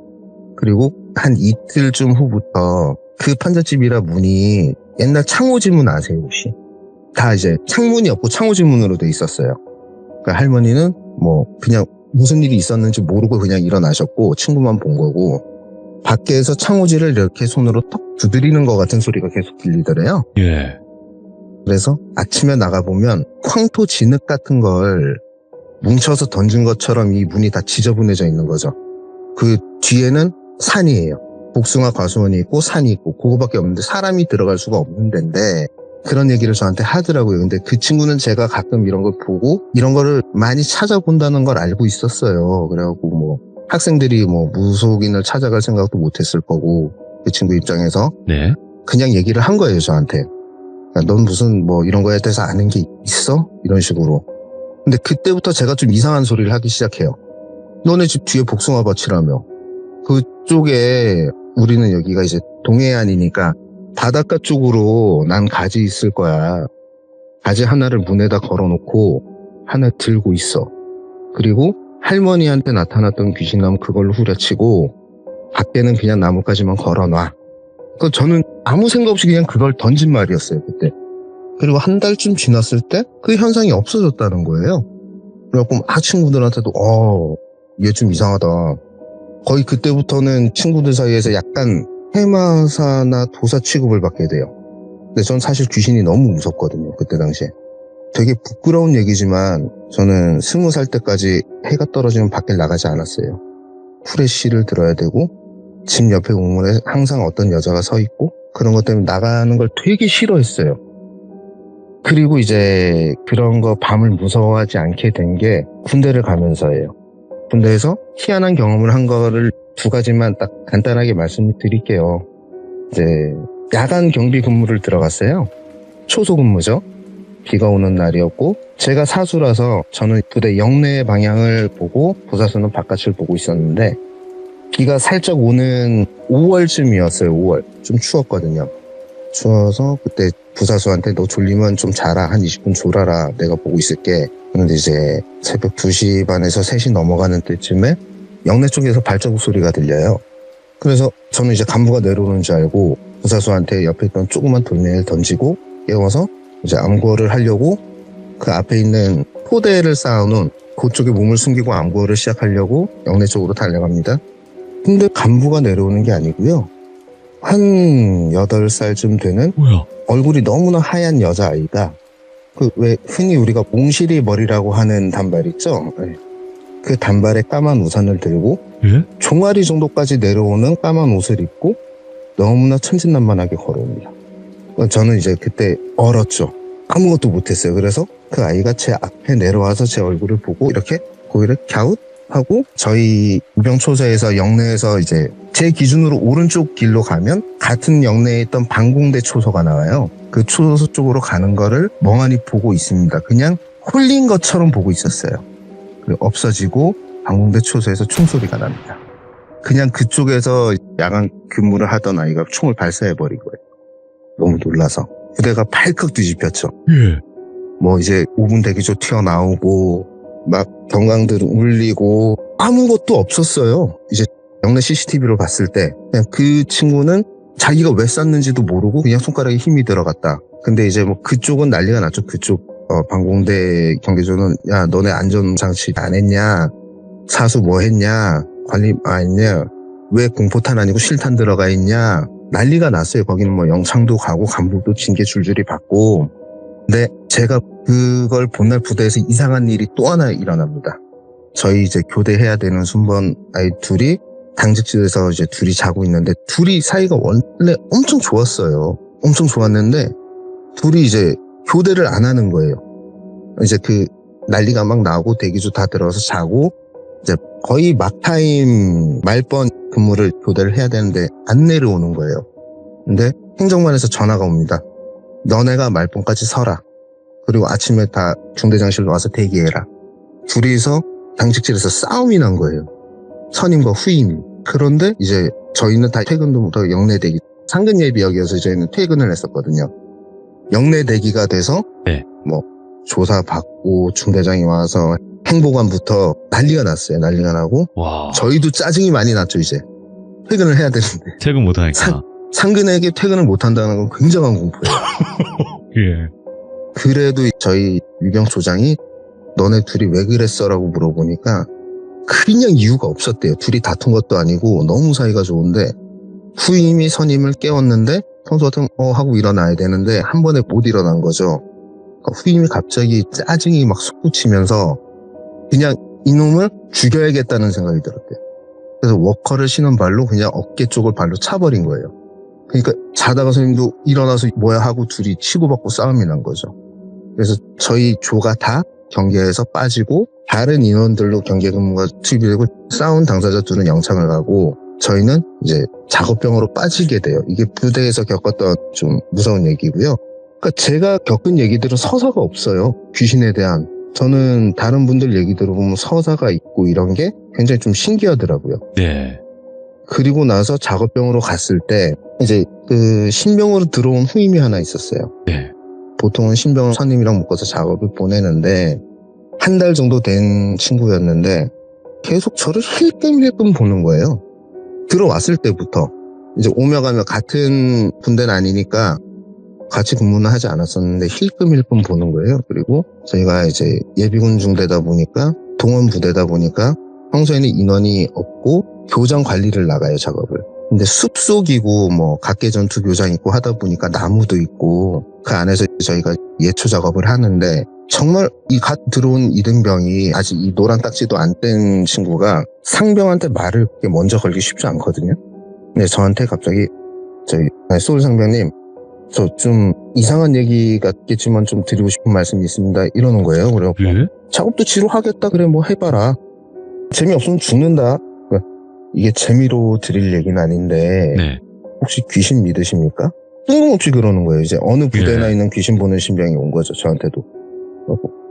그리고 한 이틀쯤 후부터 그 판잣집이라 문이 옛날 창호지문 아세요, 혹시? 다 이제 창문이 없고 창호지문으로 돼 있었어요. 그러니까 할머니는 뭐 그냥 무슨 일이 있었는지 모르고 그냥 일어나셨고 친구만 본 거고, 밖에서 창호지를 이렇게 손으로 턱 두드리는 것 같은 소리가 계속 들리더래요. 예. 그래서 아침에 나가보면 황토 진흙 같은 걸 뭉쳐서 던진 것처럼 이 문이 다 지저분해져 있는 거죠. 그 뒤에는 산이에요. 복숭아 과수원이 있고 산이 있고 그거밖에 없는데 사람이 들어갈 수가 없는 데인데, 그런 얘기를 저한테 하더라고요. 근데 그 친구는 제가 가끔 이런 걸 보고 이런 거를 많이 찾아본다는 걸 알고 있었어요. 그래갖고 뭐 학생들이 뭐 무속인을 찾아갈 생각도 못했을 거고, 그 친구 입장에서 네. 그냥 얘기를 한 거예요, 저한테. 넌 무슨 뭐 이런 거에 대해서 아는 게 있어? 이런 식으로. 근데 그때부터 제가 좀 이상한 소리를 하기 시작해요. 너네 집 뒤에 복숭아 밭이라며. 그쪽에 우리는 여기가 이제 동해안이니까 바닷가 쪽으로 난 가지 있을 거야. 가지 하나를 문에다 걸어놓고 하나 들고 있어. 그리고 할머니한테 나타났던 귀신 나면 그걸로 후려치고 밖에는 그냥 나뭇가지만 걸어놔. 그 저는 아무 생각 없이 그냥 그걸 던진 말이었어요, 그때. 그리고 한 달쯤 지났을 때 그 현상이 없어졌다는 거예요. 그래갖고 막 친구들한테도 얘 좀 이상하다. 거의 그때부터는 친구들 사이에서 약간 해마사나 도사 취급을 받게 돼요. 근데 전 사실 귀신이 너무 무섭거든요. 그때 당시에. 되게 부끄러운 얘기지만 저는 20살 때까지 해가 떨어지면 밖에 나가지 않았어요. 후레쉬를 들어야 되고 집 옆에 우물에 항상 어떤 여자가 서 있고 그런 것 때문에 나가는 걸 되게 싫어했어요. 그리고 이제 그런 거 밤을 무서워하지 않게 된 게 군대를 가면서예요. 군대에서 희한한 경험을 한 거를 2가지만 딱 간단하게 말씀을 드릴게요. 이제 야간 경비 근무를 들어갔어요. 초소 근무죠. 비가 오는 날이었고 제가 사수라서 저는 부대 영내 방향을 보고 부사수는 바깥을 보고 있었는데 비가 살짝 오는 5월쯤이었어요. 5월. 좀 추웠거든요. 추워서 그때 부사수한테 너 졸리면 좀 자라. 한 20분 졸아라. 내가 보고 있을게. 그런데 이제 새벽 2시 반에서 3시 넘어가는 때쯤에 영내 쪽에서 발자국 소리가 들려요. 그래서 저는 이제 간부가 내려오는 줄 알고 부사수한테 옆에 있던 조그만 돌멩이를 던지고 깨워서 이제 암구호를 하려고 그 앞에 있는 포대를 쌓아놓은 그쪽에 몸을 숨기고 암구호를 시작하려고 영내 쪽으로 달려갑니다. 근데 간부가 내려오는 게 아니고요. 한 8살쯤 되는 뭐야? 얼굴이 너무나 하얀 여자아이가 그 왜 흔히 우리가 몽실이 머리라고 하는 단발 있죠? 네. 그 단발에 까만 우산을 들고 예? 종아리 정도까지 내려오는 까만 옷을 입고 너무나 천진난만하게 걸어옵니다. 저는 이제 그때 얼었죠. 아무것도 못했어요. 그래서 그 아이가 제 앞에 내려와서 제 얼굴을 보고 이렇게 고개를 갸웃하고 저희 우병초소에서 영내에서 이제 제 기준으로 오른쪽 길로 가면 같은 영내에 있던 방공대 초소가 나와요. 그 초소 쪽으로 가는 거를 멍하니 보고 있습니다. 그냥 홀린 것처럼 보고 있었어요. 그리고 없어지고 방공대 초소에서 총소리가 납니다. 그냥 그쪽에서 야간 근무를 하던 아이가 총을 발사해버린 거예요. 너무 놀라서. 부대가 팔컥 뒤집혔죠. 예. 뭐 이제 5분 대기조 튀어나오고 막 경강들 울리고 아무것도 없었어요. 이제 영내 CCTV로 봤을 때 그냥 그 친구는 자기가 왜 쐈는지도 모르고 그냥 손가락에 힘이 들어갔다. 근데 이제 뭐 그쪽은 난리가 났죠. 그쪽 방공대 경계조는 야 너네 안전장치 안 했냐, 사수 뭐 했냐, 관리 안 했냐, 왜 공포탄 아니고 실탄 들어가 있냐, 난리가 났어요. 거기는 뭐 영창도 가고 간부도 징계 줄줄이 받고. 근데 제가 그걸 본날 부대에서 이상한 일이 또 하나 일어납니다. 저희 이제 교대해야 되는 순번 아이 둘이 당직실에서 이제 둘이 자고 있는데 둘이 사이가 원래 엄청 좋았어요. 엄청 좋았는데 둘이 이제 교대를 안 하는 거예요. 이제 그 난리가 막 나고 대기조 다 들어서 자고 이제 거의 막타임 말번 근무를 교대를 해야 되는데 안 내려오는 거예요. 근데 행정반에서 전화가 옵니다. 너네가 말번까지 서라. 그리고 아침에 다 중대장실로 와서 대기해라. 둘이서 당직실에서 싸움이 난 거예요. 선임과 후임이. 그런데 이제 저희는 다 퇴근도 못하고 영내 대기, 상근 예비역이어서 저희는 퇴근을 했었거든요. 영내 대기가 돼서 네. 뭐 조사 받고 중대장이 와서 행보관부터 난리가 났어요. 난리가 나고 와. 저희도 짜증이 많이 났죠. 이제 퇴근을 해야 되는데 퇴근 못하니까. 상근에게 퇴근을 못한다는 건 굉장한 공포예요. 예. 그래도 저희 유병조장이 너네 둘이 왜 그랬어라고 물어보니까 그냥 이유가 없었대요. 둘이 다툰 것도 아니고 너무 사이가 좋은데 후임이 선임을 깨웠는데 평소 같으면 하고 일어나야 되는데 한 번에 못 일어난 거죠. 후임이 갑자기 짜증이 막 솟구치면서 그냥 이놈을 죽여야겠다는 생각이 들었대요. 그래서 워커를 신은 발로 그냥 어깨 쪽을 발로 차버린 거예요. 그러니까 자다가 선생님도 일어나서 뭐야 하고 둘이 치고받고 싸움이 난 거죠. 그래서 저희 조가 다 경계에서 빠지고 다른 인원들로 경계 근무가 투입되고 싸운 당사자 둘은 영창을 가고 저희는 이제 작업병으로 빠지게 돼요. 이게 부대에서 겪었던 좀 무서운 얘기고요. 그러니까 제가 겪은 얘기들은 서사가 없어요. 귀신에 대한. 저는 다른 분들 얘기 들어보면 서사가 있고 이런 게 굉장히 좀 신기하더라고요. 네. 그리고 나서 작업병으로 갔을 때 이제 그 신병으로 들어온 후임이 하나 있었어요. 네. 보통은 신병 선임이랑 묶어서 작업을 보내는데 한 달 정도 된 친구였는데 계속 저를 힐끔힐끔 보는 거예요. 들어왔을 때부터. 이제 오며 가며 같은 분대는 아니니까 같이 근무는 하지 않았었는데 힐끔힐끔 보는 거예요. 그리고 저희가 이제 예비군 중대다 보니까 동원 부대다 보니까 평소에는 인원이 없고 교장 관리를 나가요, 작업을. 근데 숲속이고 뭐 각계 전투 교장 있고 하다 보니까 나무도 있고 그 안에서 저희가 예초 작업을 하는데 정말 이 갓 들어온 이등병이 아직 이 노란 딱지도 안 뗀 친구가 상병한테 말을 그렇게 먼저 걸기 쉽지 않거든요. 근데 저한테 갑자기 저희 소울 상병님 저 좀 이상한 얘기 같겠지만 좀 드리고 싶은 말씀이 있습니다. 이러는 거예요. 그래서 네? 작업도 지루하겠다. 그래 뭐 해봐라. 재미없으면 죽는다. 이게 재미로 드릴 얘기는 아닌데 네. 혹시 귀신 믿으십니까? 뜬금없이 그러는 거예요. 이제 어느 부대나 있는 귀신 보는 신병이 온 거죠. 저한테도.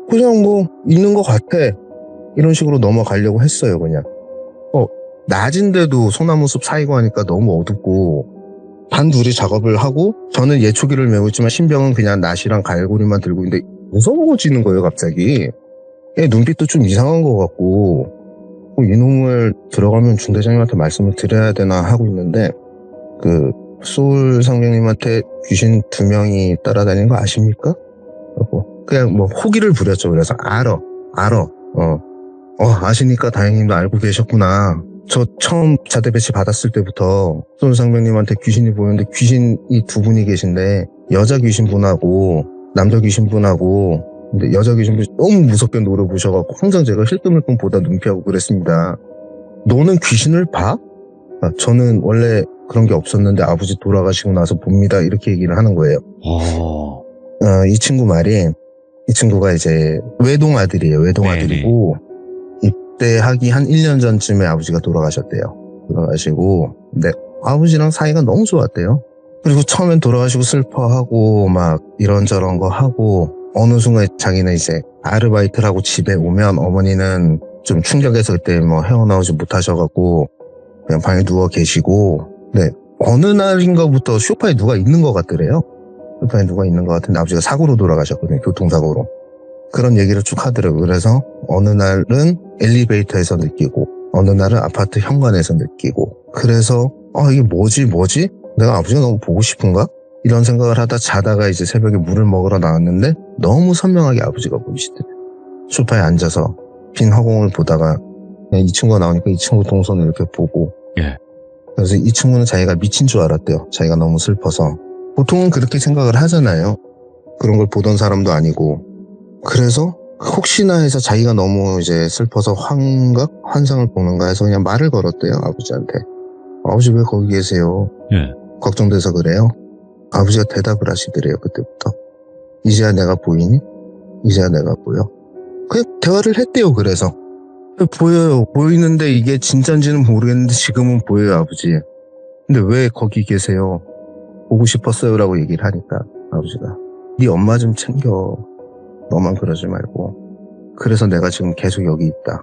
그냥 뭐 있는 것 같아. 이런 식으로 넘어가려고 했어요. 그냥. 낮인데도 소나무 숲 사이고 하니까 너무 어둡고 단둘이 작업을 하고 저는 예초기를 메고 있지만 신병은 그냥 낫이랑 갈고리만 들고 있는데 무서워지는 거예요. 갑자기. 눈빛도 좀 이상한 것 같고 이놈을 들어가면 중대장님한테 말씀을 드려야 되나 하고 있는데 그 소울 상병님한테 귀신 2명이 따라다니는 거 아십니까? 그냥 뭐 호기를 부렸죠. 그래서 알아. 아시니까 다행히도 알고 계셨구나. 저 처음 자대 배치 받았을 때부터 소울 상병님한테 귀신이 보였는데 귀신이 2분이 계신데 여자 귀신분하고 남자 귀신분하고 근데 여자 귀신분이 너무 무섭게 노려보셔갖고 항상 제가 힐끔힐끔 보다 눈피하고 그랬습니다. 너는 귀신을 봐? 저는 원래 그런 게 없었는데 아버지 돌아가시고 나서 봅니다. 이렇게 얘기를 하는 거예요. 이 친구 말이 이 친구가 이제 외동 아들이에요. 외동 아들이고 이때 하기 한 1년 전쯤에 아버지가 돌아가셨대요. 돌아가시고 근데 아버지랑 사이가 너무 좋았대요. 그리고 처음엔 돌아가시고 슬퍼하고 막 이런저런 거 하고 어느 순간 자기는 이제 아르바이트를 하고 집에 오면 어머니는 좀 충격해서 그때 뭐 헤어나오지 못하셔갖고 그냥 방에 누워 계시고 네 어느 날인가부터 소파에 누가 있는 것 같더래요. 소파에 누가 있는 것 같은데 아버지가 사고로 돌아가셨거든요. 교통사고로. 그런 얘기를 쭉 하더라고요. 그래서 어느 날은 엘리베이터에서 느끼고 어느 날은 아파트 현관에서 느끼고 그래서 이게 뭐지? 내가 아버지가 너무 보고 싶은가? 이런 생각을 하다 자다가 이제 새벽에 물을 먹으러 나왔는데 너무 선명하게 아버지가 보이시더래요. 소파에 앉아서 빈 허공을 보다가 이 친구가 나오니까 이 친구 동선을 이렇게 보고 그래서 이 친구는 자기가 미친 줄 알았대요. 자기가 너무 슬퍼서. 보통은 그렇게 생각을 하잖아요. 그런 걸 보던 사람도 아니고. 그래서 혹시나 해서 자기가 너무 이제 슬퍼서 환상을 보는가 해서 그냥 말을 걸었대요. 아버지한테. 아버지 왜 거기 계세요? 걱정돼서 그래요? 아버지가 대답을 하시더래요. 그때부터. 이제야 내가 보이니? 이제야 내가 보여. 그냥 대화를 했대요. 그래서. 보여요. 보이는데 이게 진짜인지는 모르겠는데 지금은 보여요. 아버지. 근데 왜 거기 계세요? 보고 싶었어요. 라고 얘기를 하니까 아버지가 네 엄마 좀 챙겨. 너만 그러지 말고. 그래서 내가 지금 계속 여기 있다.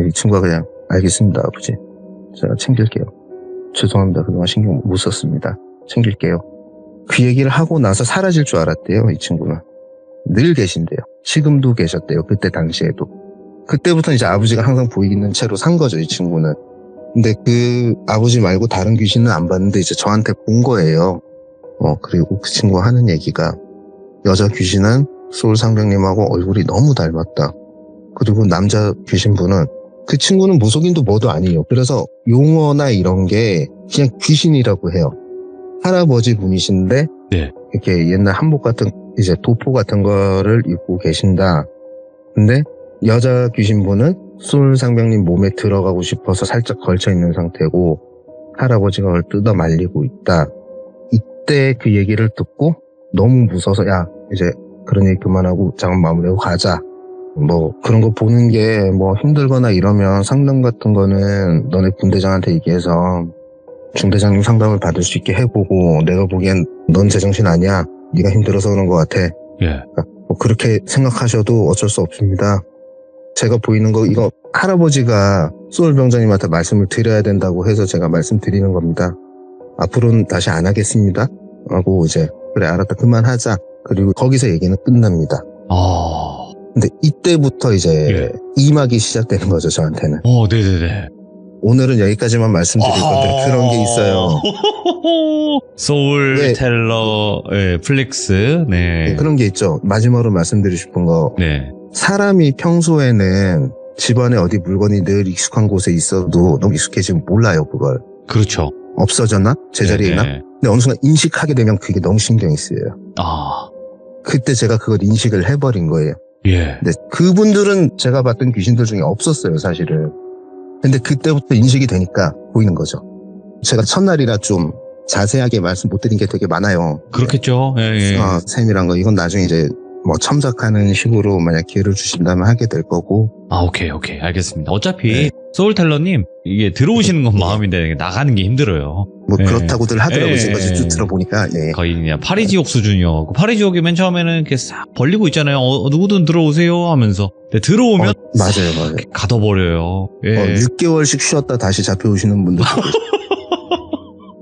이 친구가 그냥 알겠습니다. 아버지. 제가 챙길게요. 죄송합니다. 그동안 신경 못 썼습니다. 챙길게요. 그 얘기를 하고 나서 사라질 줄 알았대요. 이 친구는. 늘 계신대요. 지금도 계셨대요. 그때 당시에도. 그때부터 이제 아버지가 항상 보이는 채로 산 거죠. 이 친구는. 근데 그 아버지 말고 다른 귀신은 안 봤는데 이제 저한테 본 거예요. 그리고 그 친구가 하는 얘기가 여자 귀신은 소울 상병님하고 얼굴이 너무 닮았다. 그리고 남자 귀신분은 그 친구는 무속인도 뭐도 아니에요. 그래서 용어나 이런 게 그냥 귀신이라고 해요. 할아버지 분이신데 이렇게 옛날 한복 같은 이제 도포 같은 거를 입고 계신다. 근데 여자 귀신분은 소울 상병님 몸에 들어가고 싶어서 살짝 걸쳐 있는 상태고 할아버지가 그걸 뜯어 말리고 있다. 이때 그 얘기를 듣고 너무 무서워서 야 이제 그런 얘기 그만하고 작업 마무리하고 가자. 뭐 그런 거 보는 게 뭐 힘들거나 이러면 상담 같은 거는 너네 분대장한테 얘기해서 중대장님 상담을 받을 수 있게 해보고 내가 보기엔 넌 제정신 아니야. 네가 힘들어서 그런 것 같아. 그러니까 뭐 그렇게 생각하셔도 어쩔 수 없습니다. 제가 보이는 거 이거 할아버지가 소울병장님한테 말씀을 드려야 된다고 해서 제가 말씀드리는 겁니다. 앞으로는 다시 안 하겠습니다. 하고 이제 그래 알았다 그만하자. 그리고 거기서 얘기는 끝납니다. 근데 이때부터 이제 이막이 시작되는 거죠. 저한테는. 네네네. 오늘은 여기까지만 말씀드릴 건데 그런 게 있어요. 소울 네. 텔러, 예, 플릭스, 네. 네, 그런 게 있죠. 마지막으로 말씀드리고 싶은 거. 네. 사람이 평소에는 집안에 어디 물건이 늘 익숙한 곳에 있어도 너무 익숙해지면 몰라요, 그걸. 그렇죠. 없어졌나? 제자리에 있나? 네. 근데 어느 순간 인식하게 되면 그게 너무 신경이 쓰여요. 아, 그때 제가 그걸 인식을 해버린 거예요. 예. 근데 그분들은 제가 봤던 귀신들 중에 없었어요, 사실은. 근데 그때부터 인식이 되니까 보이는 거죠. 제가 첫날이라 좀 자세하게 말씀 못 드린 게 되게 많아요. 그렇겠죠. 예, 예. 셈이란 거, 이건 나중에 이제 뭐 첨삭하는 식으로 만약 기회를 주신다면 하게 될 거고. 아, 오케이. 알겠습니다. 어차피 네. 소울텔러님, 이게 들어오시는 건 마음인데 나가는 게 힘들어요. 뭐 네. 그렇다고들 하더라고요. 네. 지금까지 쭉 들어보니까. 네. 거의 그냥 파리지옥 수준이요. 파리지옥이 맨 처음에는 이렇게 싹 벌리고 있잖아요. 누구든 들어오세요 하면서. 근데 들어오면 맞아요. 이렇게 가둬버려요. 예. 6개월씩 쉬었다 다시 잡혀오시는 분들.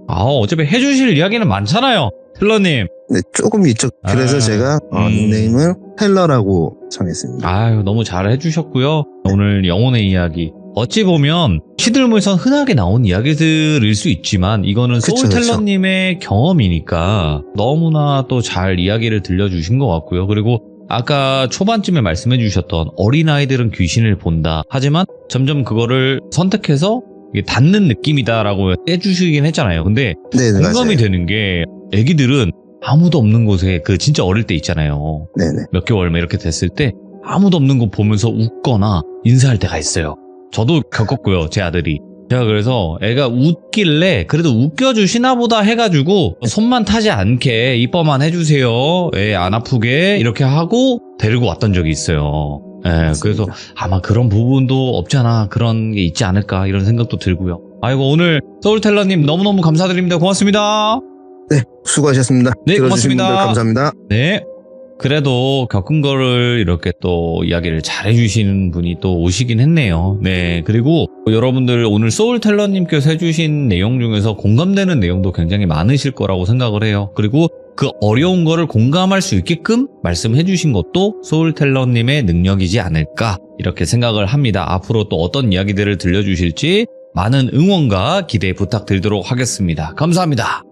어차피 해주실 이야기는 많잖아요. 텔러님. 네, 조금 있죠. 그래서 제가 닉네임을 텔러라고 정했습니다. 아유, 너무 잘 해주셨고요. 오늘 영혼의 이야기. 어찌 보면 시들물선 흔하게 나온 이야기들일 수 있지만 이거는 그쵸, 소울텔러님의 경험이니까 너무나 또 잘 이야기를 들려주신 것 같고요. 그리고 아까 초반쯤에 말씀해 주셨던 어린아이들은 귀신을 본다. 하지만 점점 그거를 선택해서 이게 닿는 느낌이다라고 해주시긴 했잖아요. 근데 네, 공감이 맞아요. 되는 게 애기들은 아무도 없는 곳에 그 진짜 어릴 때 있잖아요. 네네. 몇 개월 막 이렇게 됐을 때 아무도 없는 곳 보면서 웃거나 인사할 때가 있어요. 저도 겪었고요, 제 아들이. 제가 그래서 애가 웃길래 그래도 웃겨주시나 보다 해가지고 손만 타지 않게 이뻐만 해주세요. 애 안 아프게 이렇게 하고 데리고 왔던 적이 있어요. 예, 그래서 아마 그런 부분도 없잖아. 그런 게 있지 않을까 이런 생각도 들고요. 아이고, 오늘 소울텔러님 너무너무 감사드립니다. 고맙습니다. 네, 수고하셨습니다. 네, 들어주신 고맙습니다. 분들 감사합니다. 네. 그래도 겪은 거를 이렇게 또 이야기를 잘 해주시는 분이 또 오시긴 했네요. 네. 그리고 여러분들 오늘 소울텔러님께서 해주신 내용 중에서 공감되는 내용도 굉장히 많으실 거라고 생각을 해요. 그리고 그 어려운 거를 공감할 수 있게끔 말씀해 주신 것도 소울텔러님의 능력이지 않을까 이렇게 생각을 합니다. 앞으로 또 어떤 이야기들을 들려주실지 많은 응원과 기대 부탁드리도록 하겠습니다. 감사합니다.